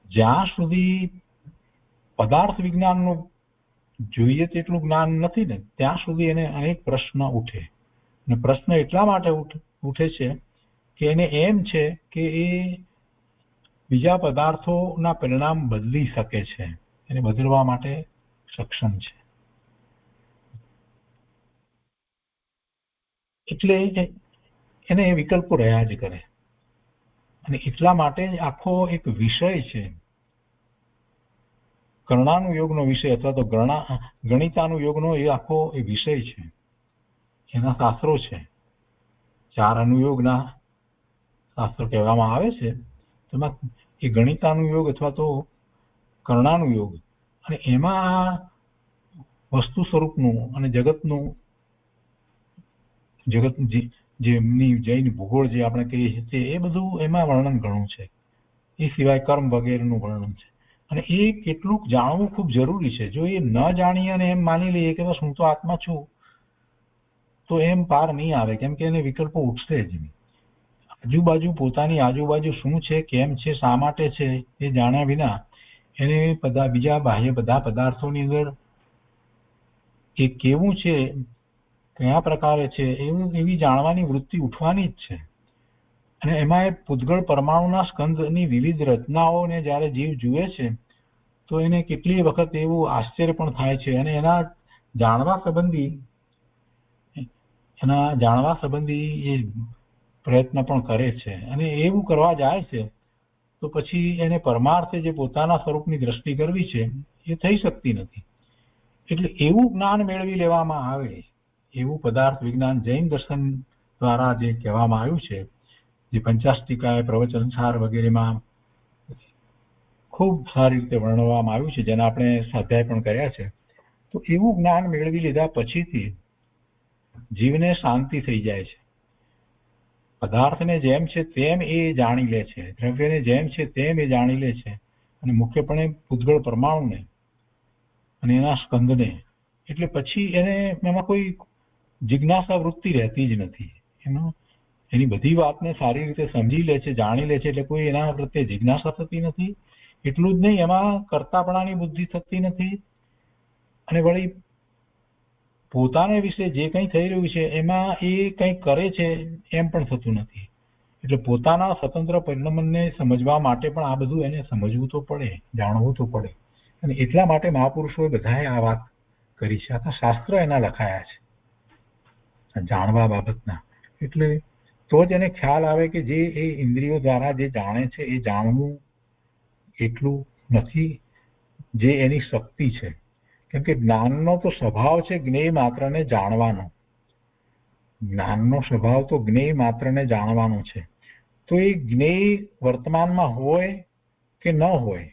S2: જ્યાં સુધી પદાર્થ વિજ્ઞાનનું જોઈએ તેટલું જ્ઞાન નથી ને ત્યાં સુધી એને અનેક પ્રશ્ન ઉઠે. અને પ્રશ્ન એટલા માટે ઉઠે છે કે એને એમ છે કે એ બીજા પદાર્થોના પરિણામ બદલી શકે છે, એને બદલવા માટે સક્ષમ છે. એટલે એને એ વિકલ્પો રહ્યા જ કરે. અને એટલા માટે આખો એક વિષય છે, કર્ણાનુયોગનો વિષય અથવા તો ગણિતાનુયોગનો એ આખો એ વિષય છે. એના શાસ્ત્રો છે, 4 અનુયોગના શાસ્ત્રો કહેવામાં આવે છે. તેમાં એ ગણિતાનુયોગ અથવા તો કર્ણાનુયોગ, અને એમાં વસ્તુ સ્વરૂપનું અને જગતનું જેમની જૈન ભૂગોળ જે આપણે કહીએ છીએ એ બધું એમાં વર્ણન ઘણું છે. એ સિવાય કર્મ વગેરેનું વર્ણન છે. અને એ કેટલુંક જાણવું ખૂબ જરૂરી છે. જો એ ન જાણીએ અને એમ માની લઈએ કે બસ હું તો આત્મા છું તો એમ પાર નહીં આવે, કેમ કે એને વિકલ્પો ઉઠશે જ નહીં. આજુબાજુ, પોતાની આજુબાજુ શું છે, કેમ છે, શા માટે છે એ જાણ્યા વિના એને બીજા બાહ્ય બધા પદાર્થોની અંદર એ કેવું છે, કયા પ્રકારે છે એવી જાણવાની વૃત્તિ ઉઠવાની જ છે. અને એમાં એ પૂતગળ પરમાણુના સ્કંદની વિવિધ રચનાઓને જ્યારે જીવ જુએ છે તો એને કેટલી વખત એવું આશ્ચર્ય પણ થાય છે અને એના જાણવા સંબંધી એ પ્રયત્ન પણ કરે છે. અને એવું કરવા જાય છે તો પછી એને પરમાર્થે જે પોતાના સ્વરૂપની દ્રષ્ટિ કરવી છે એ થઈ શકતી નથી. એટલે એવું જ્ઞાન મેળવી લેવામાં આવે, એવું પદાર્થ વિજ્ઞાન જૈન દર્શન દ્વારા જે કહેવામાં આવ્યું છે, જે પંચાષ્ટિકાએ પ્રવચનસાર વગેરેમાં ખૂબ સારી રીતે વર્ણવવામાં આવ્યું છે, જેના આપણે સ્વાધ્યાય પણ કર્યા છે. તો એવું જ્ઞાન મેળવી લીધા પછીથી જીવને શાંતિ થઈ જાય છે. પદાર્થને જેમ છે તેમ એ જાણી લે છે, દ્રવ્યને જેમ છે તેમ એ જાણી લે છે, અને મુખ્યપણે પૂતગળ પરમાણુને અને એના સ્કંદને. એટલે પછી એને એમાં કોઈ જિજ્ઞાસા વૃત્તિ રહેતી જ નથી. એની બધી વાતને સારી રીતે સમજી લે છે, જાણી લે છે, એટલે કોઈ એના પ્રત્યે જિજ્ઞાસા થતી નથી. એટલું જ નહીં, એમાં કર્તાપણાની બુદ્ધિ થતી નથી, અને વળી પોતાને વિશે જે કંઈ થઈ રહ્યું છે એમાં એ કંઈ કરે છે એમ પણ થતું નથી. એટલે પોતાના સ્વતંત્ર પરિણમને સમજવા માટે પણ આ બધું એને સમજવું તો પડે, જાણવું તો પડે. અને એટલા માટે મહાપુરુષોએ બધાએ આ વાત કરી છે. આખા શાસ્ત્ર એના લખાયા છે જાણવા બાબતના. એટલે તો જ એને ખ્યાલ આવે કે જે એ ઇન્દ્રિયો દ્વારા જે જાણે છે એ જાણવું એટલું નથી જે એની શક્તિ છે. કેમ કે જ્ઞાનનો તો સ્વભાવ છે જ્ઞેય માત્રને જાણવાનો. જ્ઞાનનો સ્વભાવ તો જ્ઞેય માત્રને જાણવાનો છે. તો એ જ્ઞેય વર્તમાનમાં હોય કે ન હોય,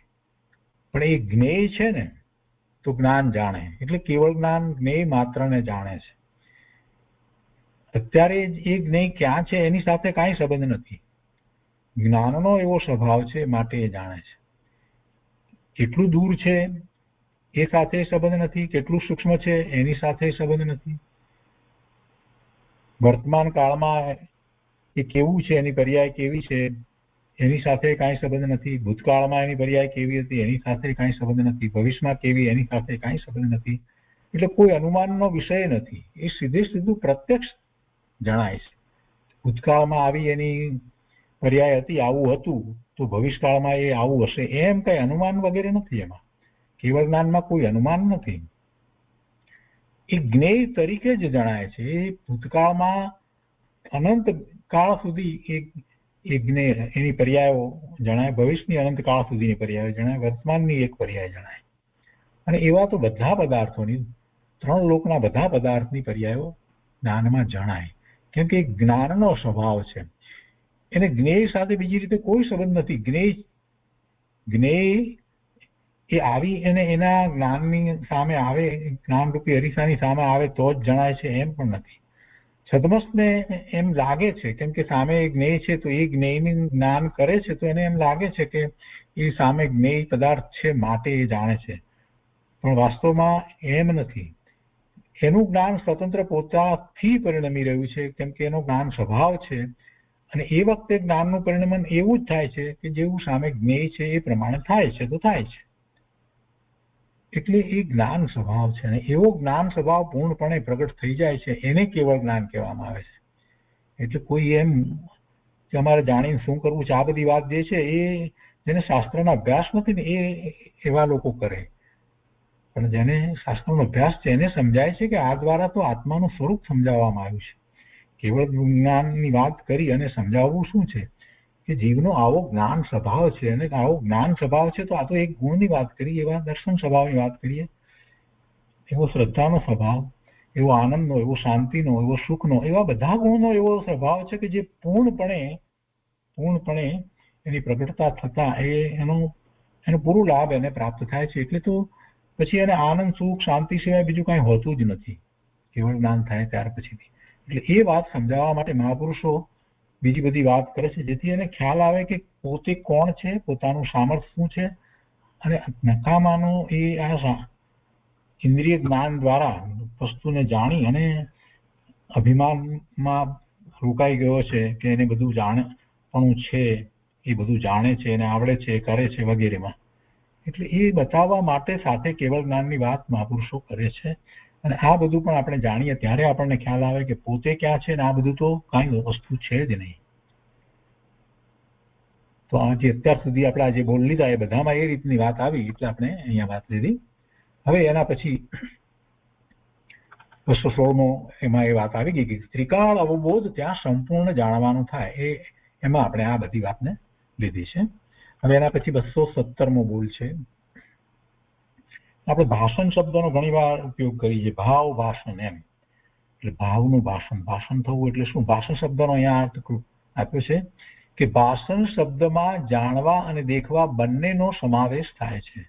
S2: પણ એ જ્ઞેય છે ને તો જ્ઞાન જાણે. એટલે કેવળ જ્ઞાન જ્ઞેય માત્રને જાણે છે. અત્યારે એ જ્ઞેય ક્યાં છે એની સાથે કાંઈ સંબંધ નથી. જ્ઞાનનો એવો સ્વભાવ છે માટે એ જાણે છે. કેટલું દૂર છે એ સાથે સંબંધ નથી, કેટલું સૂક્ષ્મ છે એની સાથે સંબંધ નથી. વર્તમાન કાળમાં એ કેવું છે, એની પર્યાય કેવી છે એની સાથે કાંઈ સંબંધ નથી. ભૂતકાળમાં એની પર્યાય કેવી હતી એની સાથે કાંઈ સંબંધ નથી. ભવિષ્યમાં કેવી એની સાથે કાંઈ સંબંધ નથી. એટલે કોઈ અનુમાનનો વિષય નથી. એ સીધું પ્રત્યક્ષ જણાય છે. ભૂતકાળમાં આવી એની પર્યાય હતી, આવું હતું, તો ભવિષ્યકાળમાં એ આવું હશે, એમ કઈ અનુમાન વગેરે નથી. એમાં કેવળ જ્ઞાનમાં કોઈ અનુમાન નથી. એ જ્ઞેય તરીકે જ જણાય છે. એ ભૂતકાળમાં અનંત કાળ સુધી એ જ્ઞેય એની પર્યાયો જણાય, ભવિષ્યની અનંત કાળ સુધીની પર્યાયો જણાય, વર્તમાનની એક પર્યાય જણાય. અને એવા તો બધા પદાર્થોની, ત્રણ લોકના બધા પદાર્થની પર્યાયો જ્ઞાનમાં જણાય. કેમ કે જ્ઞાનનો સ્વભાવ છે. એને જ્ઞેય સાથે બીજી રીતે કોઈ સંબંધ નથી. જ્ઞેય એ આવી અને એના જ્ઞાનની સામે આવે, જ્ઞાનરૂપી અરીસાની સામે આવે તો જ જણાય છે એમ પણ નથી. છદ્મસને એમ લાગે છે, કેમ કે સામે એ જ્ઞેય છે તો એ જ્ઞેયનું જ્ઞાન કરે છે, તો એને એમ લાગે છે કે એ સામે જ્ઞેય પદાર્થ છે માટે એ જાણે છે. પણ વાસ્તવમાં એમ નથી. એનું જ્ઞાન સ્વતંત્ર પોતાથી પરિણમી રહ્યું છે, કેમ કે એનો જ્ઞાન સ્વભાવ છે. અને એ વખતે જ્ઞાનનું પરિણમન એવું જ થાય છે કે જેવું સામે જ્ઞેય છે એ પ્રમાણે થાય છે તો થાય છે. એટલે એ જ્ઞાન સ્વભાવ છે. અને એવો જ્ઞાન સ્વભાવ પૂર્ણપણે પ્રગટ થઈ જાય છે એને કેવળ જ્ઞાન કહેવામાં આવે છે. એટલે કોઈ એમ કે અમારે જાણીને શું કરવું છે, આ બધી વાત જે છે એ જેને શાસ્ત્રનો અભ્યાસ નથી ને એ એવા લોકો કરે. પણ જેને શાસ્ત્રનો અભ્યાસ છે એને સમજાય છે કે આ દ્વારા તો આત્માનું સ્વરૂપ સમજાવવામાં આવ્યું છે. કેવળ જ્ઞાનની વાત કરી અને સમજાવવું શું છે કે જીવનો આવો જ્ઞાન સ્વભાવ છે, અને આવો જ્ઞાન સ્વભાવ છે તો આ તો એક ગુણની વાત કરી, એવા દર્શન સ્વભાવની વાત કરીએ, એવો શ્રદ્ધાનો સ્વભાવ, એવો આનંદનો, એવો શાંતિનો, એવો સુખનો, એવા બધા ગુણનો એવો સ્વભાવ છે કે જે પૂર્ણપણે એની પ્રગટતા થતા એનો પૂરો લાભ એને પ્રાપ્ત થાય છે. એટલે તો પછી એને આનંદ, સુખ, શાંતિ સિવાય બીજું કાંઈ હોતું જ નથી કેવળ જ્ઞાન થાય ત્યાર પછીથી. એટલે એ વાત સમજાવવા માટે મહાપુરુષો બીજી બધી વાત કરે છે, જેથી એને ખ્યાલ આવે કે પોતે કોણ છે, પોતાનું સામર્થ્ય શું છે. અને નકામાનું એ આ ઇન્દ્રિય જ્ઞાન દ્વારા વસ્તુને જાણી અને અભિમાનમાં રોકાઈ ગયો છે કે એને બધું જાણપણું છે, એ બધું જાણે છે, એને આવડે છે, કરે છે વગેરેમાં. એટલે એ બતાવવા માટે સાથે કેવળ જ્ઞાનની વાત મહાપુરુષો કરે છે. અને આ બધું પણ આપણે જાણીએ ત્યારે આપણને ખ્યાલ આવે કે પોતે ક્યાં છે ને આ બધું તો કાંઈ વસ્તુ છે જ નહીં. તો આજે અત્યાર સુધી આપણે આજે બોલી લીધા એ બધામાં એ રીતની વાત આવી, એટલે આપણે અહીંયા વાત લીધી. હવે એના પછી 216 એમાં એ વાત આવી ગઈ કે ત્રિકાળ અવબોધ ત્યાં સંપૂર્ણ જાણવાનું થાય, એમાં આપણે આ બધી વાતને લીધી છે. હવે એના પછી 217મો બોલ છે. આપણે ભાષણ શબ્દનો ઘણી વાર ઉપયોગ કરીએ, ભાવ ભાષણ એમ. એટલે ભાવનું ભાષણ, ભાષણ થવું એટલે શું? ભાષણ શબ્દનો અહીંયા અર્થ આપ્યો છે કે ભાષણ શબ્દમાં જાણવા અને દેખવા બંનેનો સમાવેશ થાય છે.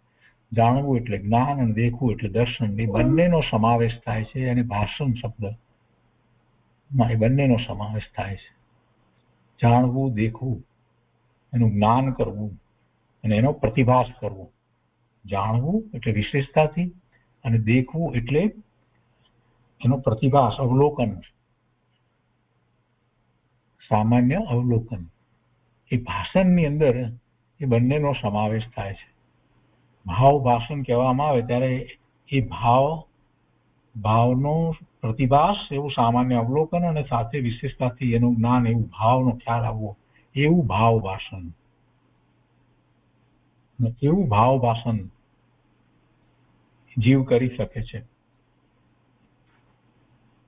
S2: જાણવું એટલે જ્ઞાન અને દેખવું એટલે દર્શન, એ બંનેનો સમાવેશ થાય છે. અને ભાષણ શબ્દમાં એ બંનેનો સમાવેશ થાય છે. જાણવું, દેખવું, એનું જ્ઞાન કરવું અને એનો પ્રતિભાસ કરવો. જાણવું એટલે વિશેષતાથી, અને દેખવું એટલે એનો પ્રતિભાસ, અવલોકન, સામાન્ય અવલોકન, એ ભાષણની અંદર એ બંનેનો સમાવેશ થાય છે. ભાવ ભાષણ કહેવામાં આવે ત્યારે એ ભાવનો પ્રતિભાસ, એવું સામાન્ય અવલોકન, અને સાથે વિશેષતાથી એનું જ્ઞાન, એવું ભાવનો ખ્યાલ આવવો, એવું ભાવ ભાષણ. એવું ભાવ ભાષણ જીવ કરી શકે છે.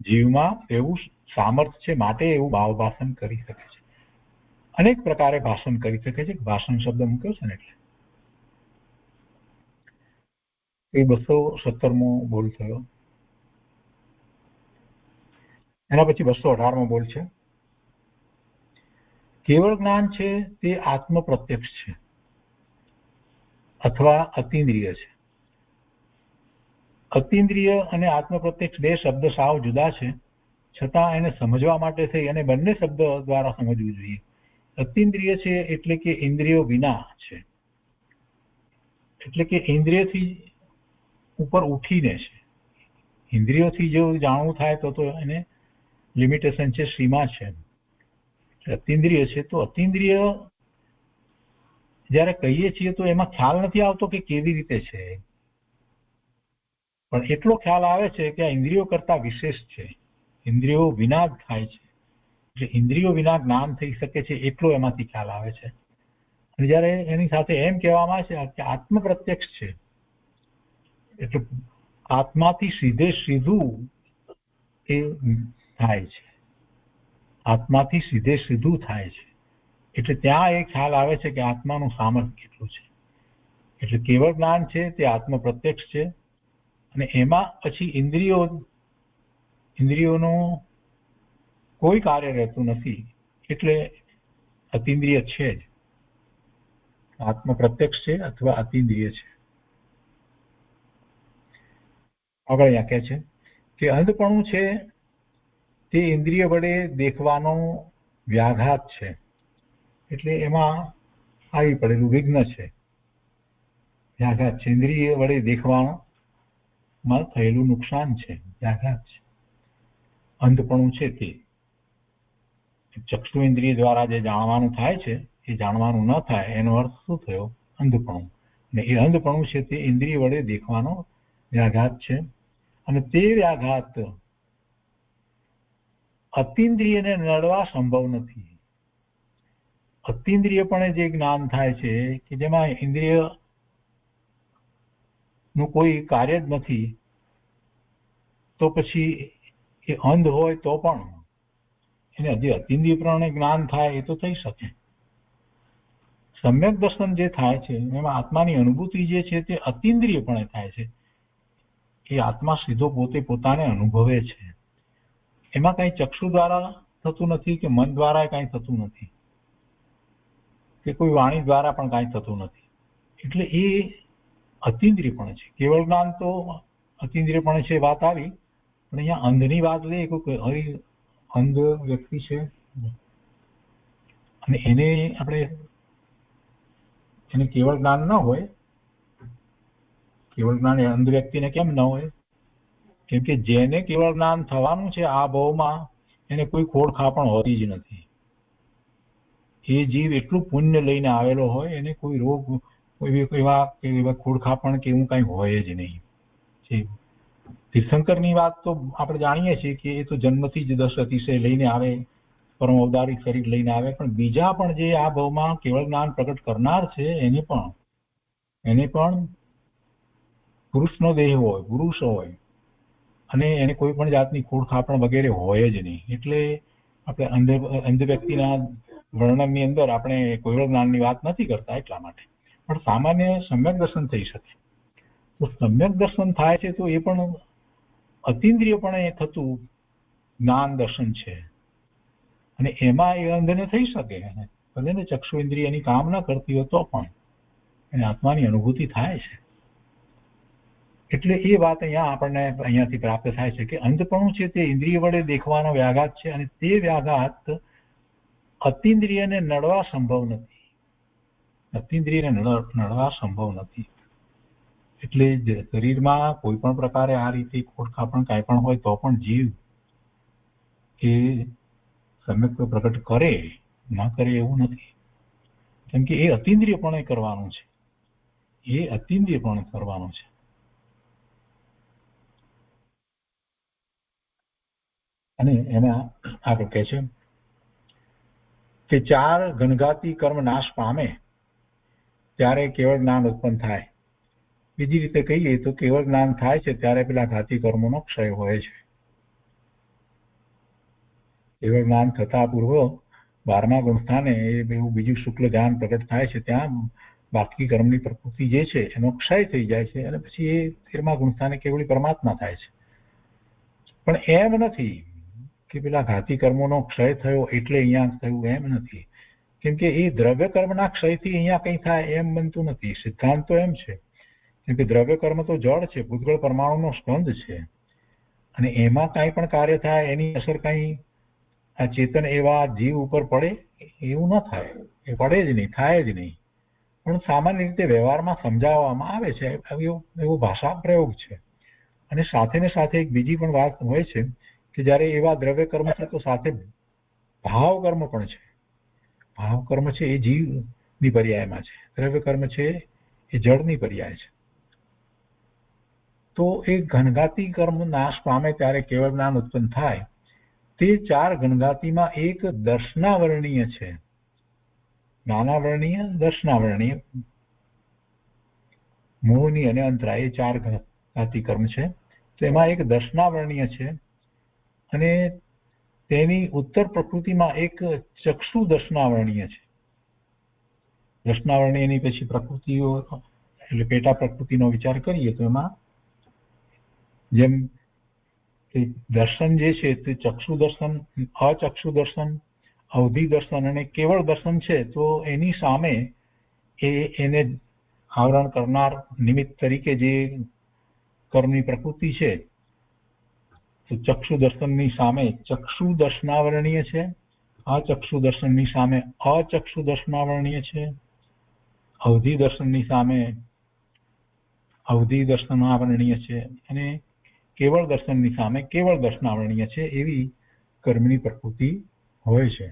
S2: જીવમાં એવું સામર્થ્ય છે, માટે એવું ભાવ ભાષણ કરી શકે છે. અનેક પ્રકારે ભાષણ કરી શકે છે. ભાષણ શબ્દ મૂક્યો છે ને એટલે એ 217મો બોલ થયો. એના પછી 218મો બોલ છે. કેવળ જ્ઞાન છે તે આત્મ પ્રત્યક્ષ છે અથવા અતિન્દ્રિય છે. અતિન્દ્રિય અને આત્મ પ્રત્યક્ષ બે શબ્દ સાવ જુદા છે, છતાં એને સમજવા માટે થઈ અને બંને શબ્દ દ્વારા સમજવું જોઈએ. અતિન્દ્રિય છે એટલે કે ઇન્દ્રિયો વિના છે, એટલે કે ઇન્દ્રિયથી ઉપર ઉઠીને છે. ઇન્દ્રિયોથી જો જાણવું થાય તો એને લિમિટેશન છે, સીમા છે. અતિન્દ્રિય છે તો અતિન્દ્રિય જ્યારે કહીએ છીએ તો એમાં ખ્યાલ નથી આવતો કે કેવી રીતે છે, પણ એટલો ખ્યાલ આવે છે કે આ ઇન્દ્રિયો કરતા વિશેષ છે, ઇન્દ્રિયો વિના જ થાય છે. એટલે ઇન્દ્રિયો વિના જ્ઞાન થઈ શકે છે એટલો એમાંથી ખ્યાલ આવે છે. અને જ્યારે એની સાથે એમ કહેવામાં આવે છે કે આત્મ પ્રત્યક્ષ છે, એટલે આત્માથી સીધું એ થાય છે, આત્માથી સીધું થાય છે. એટલે ત્યાં એ ખ્યાલ આવે છે કે આત્માનું સામર્થ્ય કેટલું છે. એટલે કેવળ જ્ઞાન છે તે આત્મ પ્રત્યક્ષ છે, અને એમાં પછી ઇન્દ્રિયોનું કોઈ કાર્ય રહેતું નથી, એટલે અતિન્દ્રિય છે જ. આત્મ પ્રત્યક્ષ છે અથવા અતિન્દ્રિય છે. આગળ અહીંયા કહે છે કે અંધપણું છે તે ઇન્દ્રિય વડે દેખવાનો વ્યાઘાત છે. એટલે એમાં આવી પડેલું વિઘ્ન છે, વ્યાઘાત છે. ઇન્દ્રિય વડે દેખવામાં થયેલું નુકસાન છે, વ્યાઘાત છે. અંધપણું છે તે ચક્ષુ ઇન્દ્રિય દ્વારા જે જાણવાનું થાય છે એ જાણવાનું ન થાય, એનો અર્થ શું થયો? અંધપણું. અને એ અંધપણું છે તે ઇન્દ્રિય વડે દેખવાનો વ્યાઘાત છે. અને તે વ્યાઘાત અતિન્દ્રિયને નડવા સંભવ નથી. અતિન્દ્રિયપણે જે જ્ઞાન થાય છે કે જેમાં ઇન્દ્રિય નું કોઈ કાર્ય જ નથી, તો પછી એ અંધ હોય તો પણ એને હજી અતિન્દ્રિયપણે જ્ઞાન થાય એ તો થઈ શકે. સમ્યક દર્શન જે થાય છે એમાં આત્માની અનુભૂતિ જે છે તે અતિન્દ્રિયપણે થાય છે. એ આત્મા સીધો પોતે પોતાને અનુભવે છે. એમાં કઈ ચક્ષુ દ્વારા થતું નથી કે મન દ્વારા કઈ થતું નથી કે કોઈ વાણી દ્વારા પણ કઈ થતું નથી. એટલે એ અતિન્દ્રિયપણે છે. કેવળ જ્ઞાન તો અતિન્દ્રિયપણે છે વાત આવી, પણ અહીંયા અંધની વાત લઈએ, કોઈ અંધ વ્યક્તિ છે અને એને કેવળ જ્ઞાન ન હોય. કેવળ જ્ઞાન એ અંધ વ્યક્તિને કેમ ન હોય? કેમ કે જેને કેવળ જ્ઞાન થવાનું છે આ ભાવમાં, એને કોઈ ખોડખાં પણ હોતી જ નથી. એ જીવ એટલું પુણ્ય લઈને આવેલો હોય, એને કોઈ રોગ, કોઈ એવા ખોડખાં પણ કે એવું કઈ હોય જ નહીં. તીર્થંકરની વાત તો આપણે જાણીએ છીએ કે એ તો જન્મથી જ 10 અતિશય લઈને આવે, પરમ અવતારી શરીર લઈને આવે. પણ બીજા પણ જે આ ભાવમાં કેવળ જ્ઞાન પ્રગટ કરનાર છે એને પણ પુરુષનો દેહ હોય, પુરુષ હોય, અને એને કોઈ પણ જાતની ખોડખાપણ વગેરે હોય જ નહીં. એટલે આપણે અંધ વ્યક્તિના વર્ણનની અંદર આપણે કેવળ જ્ઞાનની વાત નથી કરતા એટલા માટે. પણ સામાન્ય સમ્યક દર્શન થઈ શકે. તો સમ્યક દર્શન થાય છે તો એ પણ અતિન્દ્રિયપણે થતું જ્ઞાન દર્શન છે, અને એમાં એ અંધને થઈ શકે. ભલે ને ચક્ષુ ઇન્દ્રિય એની કામ ન કરતી હોય તો પણ એને આત્માની અનુભૂતિ થાય છે. એટલે એ વાત અહીંયાથી પ્રાપ્ત થાય છે કે અંધપણું છે તે ઇન્દ્રિય વડે દેખવાનો વ્યાઘાત છે, અને તે વ્યાઘાત અતિન્દ્રિયને નડવા સંભવ નથી. અતિન્દ્રિયને નડવા સંભવ નથી. એટલે શરીરમાં કોઈ પણ પ્રકારે આ રીતે ખોડખાપણ કાંઈ પણ હોય તો પણ જીવ એ સમ્યક પ્રગટ કરે ન કરે એવું નથી, કેમ કે એ અતિન્દ્રિયપણે કરવાનું છે, એ અતિન્દ્રિયપણે કરવાનું છે. અને એના આગળ કહે છે કે 4 ઘનઘાતી કર્મ નાશ પામે ત્યારે કેવળ જ્ઞાન ઉત્પન્ન થાય. બીજી રીતે કહીએ તો કેવળ જ્ઞાન થાય છે ત્યારે પેલા ઘાતી કર્મોનો ક્ષય હોય છે. કેવળ જ્ઞાન થતા પૂર્વ 12મા ગુણસ્થાને એવું બીજું શુક્લ ધ્યાન પ્રગટ થાય છે, ત્યાં બાકી કર્મની પ્રકૃતિ જે છે એનો ક્ષય થઈ જાય છે અને પછી એ 13મા ગુણસ્થાને કેવળ પરમાત્મા થાય છે. પણ એમ નથી કે પેલા ઘાતી કર્મોનો ક્ષય થયો એટલે અહીંયા થયું, એમ નથી, કેમ કે એ દ્રવ્ય કર્મના ક્ષયથી અહીંયા કંઈ થાય એમ બનતું નથી. સિદ્ધાંત તો એમ છે, કેમ કે દ્રવ્ય કર્મ તો જળ છે, ભૂતગળ પરમાણુનો સ્કંદ છે, અને એમાં કાંઈ પણ કાર્ય થાય એની અસર કાંઈ આ ચેતન એવા જીવ ઉપર પડે એવું ન થાય, એ પડે જ નહીં, થાય જ નહીં. પણ સામાન્ય રીતે વ્યવહારમાં સમજાવવામાં આવે છે, એવો ભાષા પ્રયોગ છે. અને સાથે ને સાથે એક બીજી પણ વાત હોય છે કે જ્યારે એવા દ્રવ્ય કર્મ છે તો સાથે ભાવ કર્મ પણ છે. ભાવ કર્મ છે એ જીવની પર્યાયમાં છે, દ્રવ્ય કર્મ છે એ જળની પર્યાય છે. તો એ ઘનઘાતી કર્મ નાશ પામે ત્યારે કેવળ જ્ઞાન ઉત્પન્ન થાય. તે 4 ઘનઘાતીમાં એક દર્શનાવર્ણીય છે, જ્ઞાનાવર્ણીય, દર્શનાવર્ણીય, મોહની અને અંતરા, એ 4 ઘનઘાતી કર્મ છે. તો એમાં એક દર્શનાવર્ણીય છે અને તેની ઉત્તર પ્રકૃતિમાં એક ચક્ષુ દર્શનાવર્ણીય છે. દર્શનાવર્ણીયની પછી પ્રકૃતિઓ એટલે પેટા પ્રકૃતિનો વિચાર કરીએ તો એમાં જેમ દર્શન જે છે તે ચક્ષુ દર્શન, અચક્ષુ દર્શન, અવધિ દર્શન અને કેવળ દર્શન છે. તો એની સામે એને આવરણ કરનાર નિમિત્ત તરીકે જે કર્મની પ્રકૃતિ છે, તો ચક્ષુ દર્શનની સામે ચક્ષુ દર્શનાવરણીય છે, અચક્ષુ દર્શનની સામે અચક્ષુ દર્શનાવરણીય છે, અવધિ દર્શનની સામે અવધિ દર્શનાવરણીય છે, અને કેવળ દર્શનની સામે કેવળ દર્શનાવરણીય છે. એવી કર્મની પ્રકૃતિ હોય છે.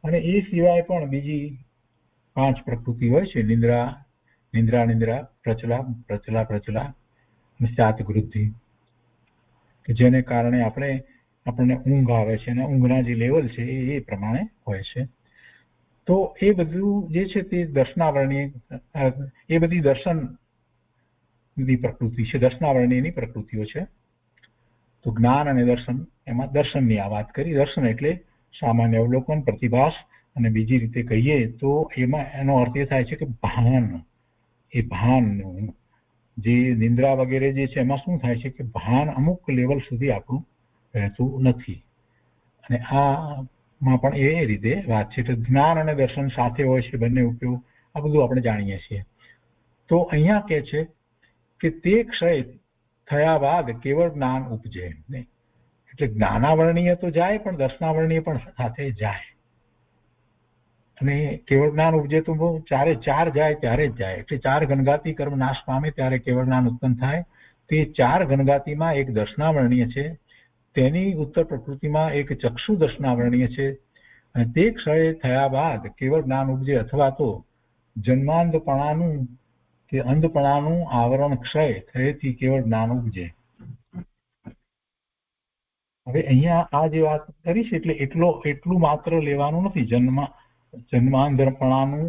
S2: અને એ સિવાય પણ બીજી 5 પ્રકૃતિ હોય છે, નિંદ્રા, નિંદ્રા નિંદ્રા, પ્રચલા પ્રચલા પ્રચલા અને સાત વૃદ્ધિ, કે જેને કારણે આપણને ઊંઘ આવે છે અને ઊંઘના જે લેવલ છે એ પ્રમાણે હોય છે. તો એ બધું જે છે તે દર્શનાવરણીય, એ બધી દર્શનની પ્રકૃતિ છે, દર્શનાવરણીયની પ્રકૃતિઓ છે. તો જ્ઞાન અને દર્શન, એમાં દર્શનની આ વાત કરી. દર્શન એટલે સામાન્ય અવલોકન, પ્રતિભાસ, અને બીજી રીતે કહીએ તો એમાં એનો અર્થ એ થાય છે કે ભાન. એ ભાનનું જે નિંદ્રા વગેરે જે છે એમાં શું થાય છે કે ભાન અમુક લેવલ સુધી આપણું રહેતું નથી. અને આમાં પણ એ રીતે વાત છે. તો જ્ઞાન અને દર્શન સાથે હોય છે, બંને ઉપયોગ, આ બધું આપણે જાણીએ છીએ. તો અહીંયા કહે છે કે તે ક્ષય થયા બાદ કેવળ જ્ઞાન ઉપજે. એટલે જ્ઞાનાવરણીય તો જાય પણ દર્શનાવરણીય પણ સાથે જાય, અને કેવળ જ્ઞાન ઉપજે તો 4 જાય ત્યારે જ જાય. એટલે 4 ઘનઘાતી કર્મ નાશ પામે ત્યારે કેવળ જ્ઞાન ઉત્પન્ન થાય. તે 4 ઘનઘાતીમાં એક દર્શનાવરણીય છે, તેની ઉત્તર પ્રકૃતિમાં એક ચક્ષુ દર્શનાવરણીય છે, અને તે ક્ષય થયા બાદ કેવળ જ્ઞાન ઉપજે, અથવા તો જન્માંધપણાનું કે અંધપણાનું આવરણ ક્ષય થયેથી કેવળ જ્ઞાન ઉપજે. હવે અહીંયા આ જે વાત કરી છે એટલે એટલું માત્ર લેવાનું નથી. જન્માંધપણાનું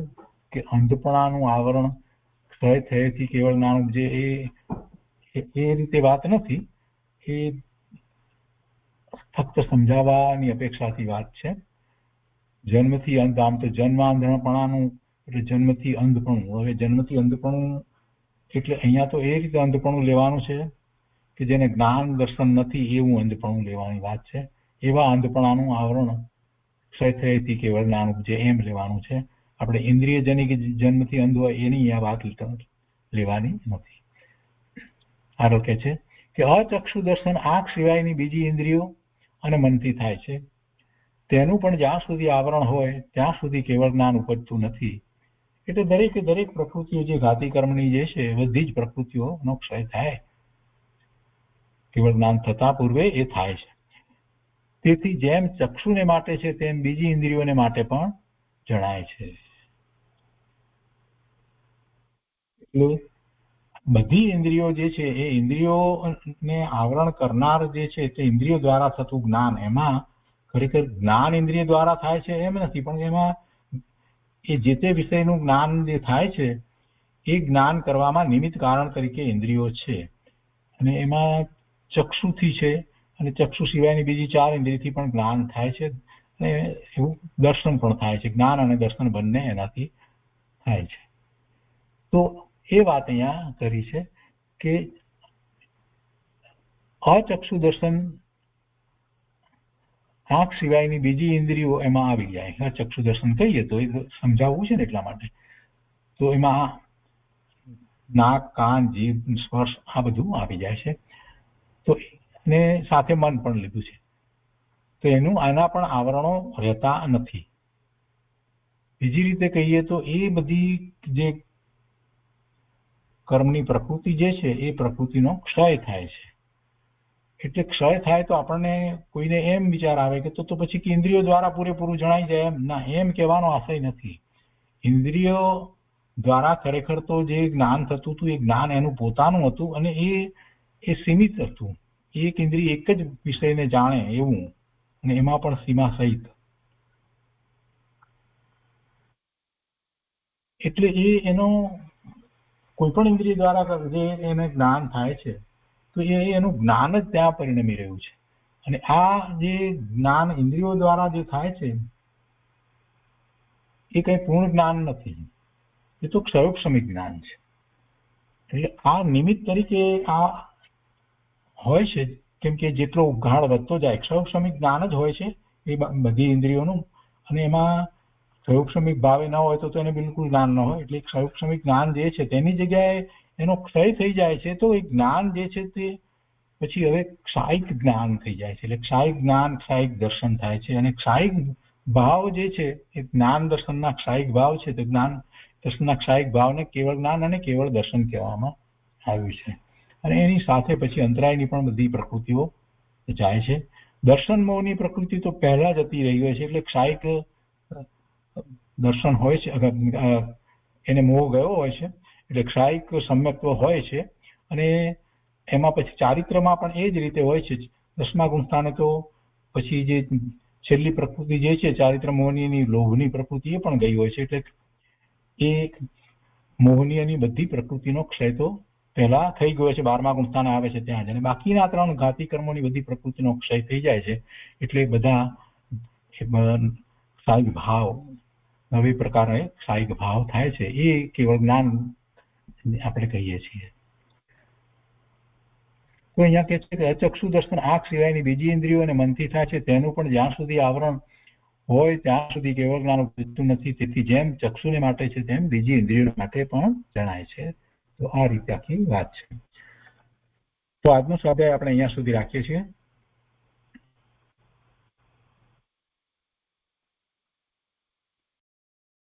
S2: કે અંધપણાનું આવરણ ક્ષય થયેથી કેવળ જ્ઞાન ઉપજે, એ રીતે વાત નથી. એ ફક્ત સમજાવવાની અપેક્ષાથી વાત છે. જન્મથી અંધ, આમ તો જન્માંધપણાનું એટલે જન્મથી અંધપણું. હવે જન્મથી અંધપણું એટલે અહીંયા તો એ રીતે અંધપણું લેવાનું છે કે જેને જ્ઞાન દર્શન નથી એવું અંધપણું લેવાની વાત છે. એવા અંધપણાનું આવરણ ક્ષય થયેથી કેવળ જ્ઞાન ઉપજે એમ લેવાનું છે. આપણે ઇન્દ્રિયજનિક જન્મથી અંધ હોય એની આ વાત લેવાની નથી. આગળ કહે છે કે અચક્ષુ દર્શન આંખ સિવાયની બીજી ઇન્દ્રિયો અને મનથી થાય છે. તેનું પણ જ્યાં સુધી આવરણ હોય ત્યાં સુધી કેવળ જ્ઞાન ઉપજતું નથી. એટલે દરેક પ્રકૃતિઓ જે ઘાતી કર્મની જે છે બધી જ પ્રકૃતિઓનો ક્ષય થાય, કેવળ જ્ઞાન થતા પૂર્વે એ થાય છે. તેથી જેમ ચક્ષુને માટે છે તેમ બીજી ઇન્દ્રિયોને માટે પણ જણાય છે. એટલે બધી ઇન્દ્રિયો જે છે એ ઇન્દ્રિયોને આવરણ કરનાર જે છે તે ઇન્દ્રિયો દ્વારા થતું જ્ઞાન, એમાં ખરેખર જ્ઞાન ઇન્દ્રિય દ્વારા થાય છે એમ નથી, પણ એમાં એ જે તે વિષયનું જ્ઞાન જે થાય છે એ જ્ઞાન કરવામાં નિમિત્ત કારણ તરીકે ઇન્દ્રિયો છે. અને એમાં ચક્ષુથી છે અને ચક્ષુ સિવાયની બીજી 4 ઇન્દ્રિયથી પણ જ્ઞાન થાય છે, અને એવું દર્શન પણ થાય છે. જ્ઞાન અને દર્શન બંને એનાથી થાય છે. તો એ વાત અહીંયા કરી છે કે અચક્ષુ દર્શન આંખ સિવાયની બીજી ઇન્દ્રિયો એમાં આવી જાય. અચક્ષુ દર્શન કહીએ તો એ સમજાવવું છે ને એટલા માટે. તો એમાં નાક, કાન, જીભ, સ્પર્શ આ બધું આવી જાય છે. તો ને સાથે મન પણ લીધું છે. તો એનું આના પણ આવરણો રહેતા નથી. બીજી રીતે કહીએ તો એ બધી જે કર્મની પ્રકૃતિ જે છે એ પ્રકૃતિનો ક્ષય થાય છે. એટલે ક્ષય થાય તો આપણને કોઈને એમ વિચાર આવે કે તો પછી ઇન્દ્રિયો દ્વારા પૂરેપૂરું જણાઈ જાય એમ. ના, એમ કહેવાનો આશય નથી. ઇન્દ્રિયો દ્વારા ખરેખર તો જે જ્ઞાન થતું હતું એ જ્ઞાન એનું પોતાનું હતું, અને એ સીમિત હતું. એક ઇન્દ્રિય એક જ વિષયને જાણે એવું, અને એમાં પણ સીમા સહિત. એટલે એનો કોઈ પણ ઇન્દ્રિય દ્વારા જે એને જ્ઞાન થાય છે તો એનું જ્ઞાન જ ત્યાં પરિણમી રહ્યું છે. અને આ જે જ્ઞાન ઇન્દ્રિયો દ્વારા જે થાય છે એ કઈ પૂર્ણ જ્ઞાન નથી, એ તો ક્ષયોક્ષમિક જ્ઞાન છે. એટલે આ નિમિત્ત તરીકે આ હોય છે, કેમ કે જેટલો ઉઘાડ વધતો જાય ક્ષયોક્ષમિક જ્ઞાન જ હોય છે એ બધી ઇન્દ્રિયોનું, અને એમાં ક્ષયોક્ષમિક ભાવે ન હોય તો એને બિલકુલ જ્ઞાન ન હોય. એટલે ક્ષયોક્ષમિક જ્ઞાન જે છે તેની જગ્યાએ એનો ક્ષય થઈ જાય છે, તો એ જ્ઞાન જે છે તે પછી હવે ક્ષાયિક જ્ઞાન થઈ જાય છે. એટલે ક્ષાયિક જ્ઞાન, ક્ષાયિક દર્શન થાય છે. અને ક્ષાયિક ભાવ જે છે એ જ્ઞાન દર્શનના ક્ષાયિક ભાવ છે, તો જ્ઞાન દર્શનના ક્ષાયિક ભાવને કેવળ જ્ઞાન અને કેવળ દર્શન કહેવામાં આવ્યું છે. અને એની સાથે પછી અંતરાયની પણ બધી પ્રકૃતિઓ જાય છે. દર્શન મોહની પ્રકૃતિ તો પહેલા જતી રહી હોય છે. એટલે ક્ષાયિક દર્શન હોય છે, એને મોહ ગયો હોય છે, એટલે ક્ષાયિક સમ્યક્ત્વ હોય છે. અને એમાં પછી ચારિત્રમાં પણ એ જ રીતે હોય છે. 10મા ગુણ સ્થાને તો પછી જે છેલ્લી પ્રકૃતિ જે છે ચારિત્ર મોહની, લોભની પ્રકૃતિ એ પણ ગઈ હોય છે. એટલે એ મોહની અને બધી પ્રકૃતિનો ક્ષય તો પહેલા થઈ ગયો છે, 12મા ગુણ સ્થાને આવે છે ત્યાં જ. અને બાકીના 3 ઘાતી કર્મોની બધી પ્રકૃતિનો ક્ષય થઈ જાય છે. એટલે બધા ક્ષાયિક ભાવ, નવી પ્રકારે ક્ષાયિક ભાવ થાય છે. એ કેવળ જ્ઞાન આપણે કહીએ છીએ. તો અહીંયા કહે છે કે અચક્ષુ દર્શન આંખ સિવાયની બીજી ઇન્દ્રિયો અને મનથી થાય છે, તેનું પણ જ્યાં સુધી આવરણ હોય ત્યાં સુધી કેવળ જ્ઞાન ઉપજતું નથી. તેથી જેમ ચક્ષુને માટે છે તેમ બીજી ઇન્દ્રિયો માટે પણ જણાય છે. તો આ રીતે આખી વાત છે. તો આજનો સ્વાધ્યાય આપણે અહીંયા સુધી રાખીએ છીએ.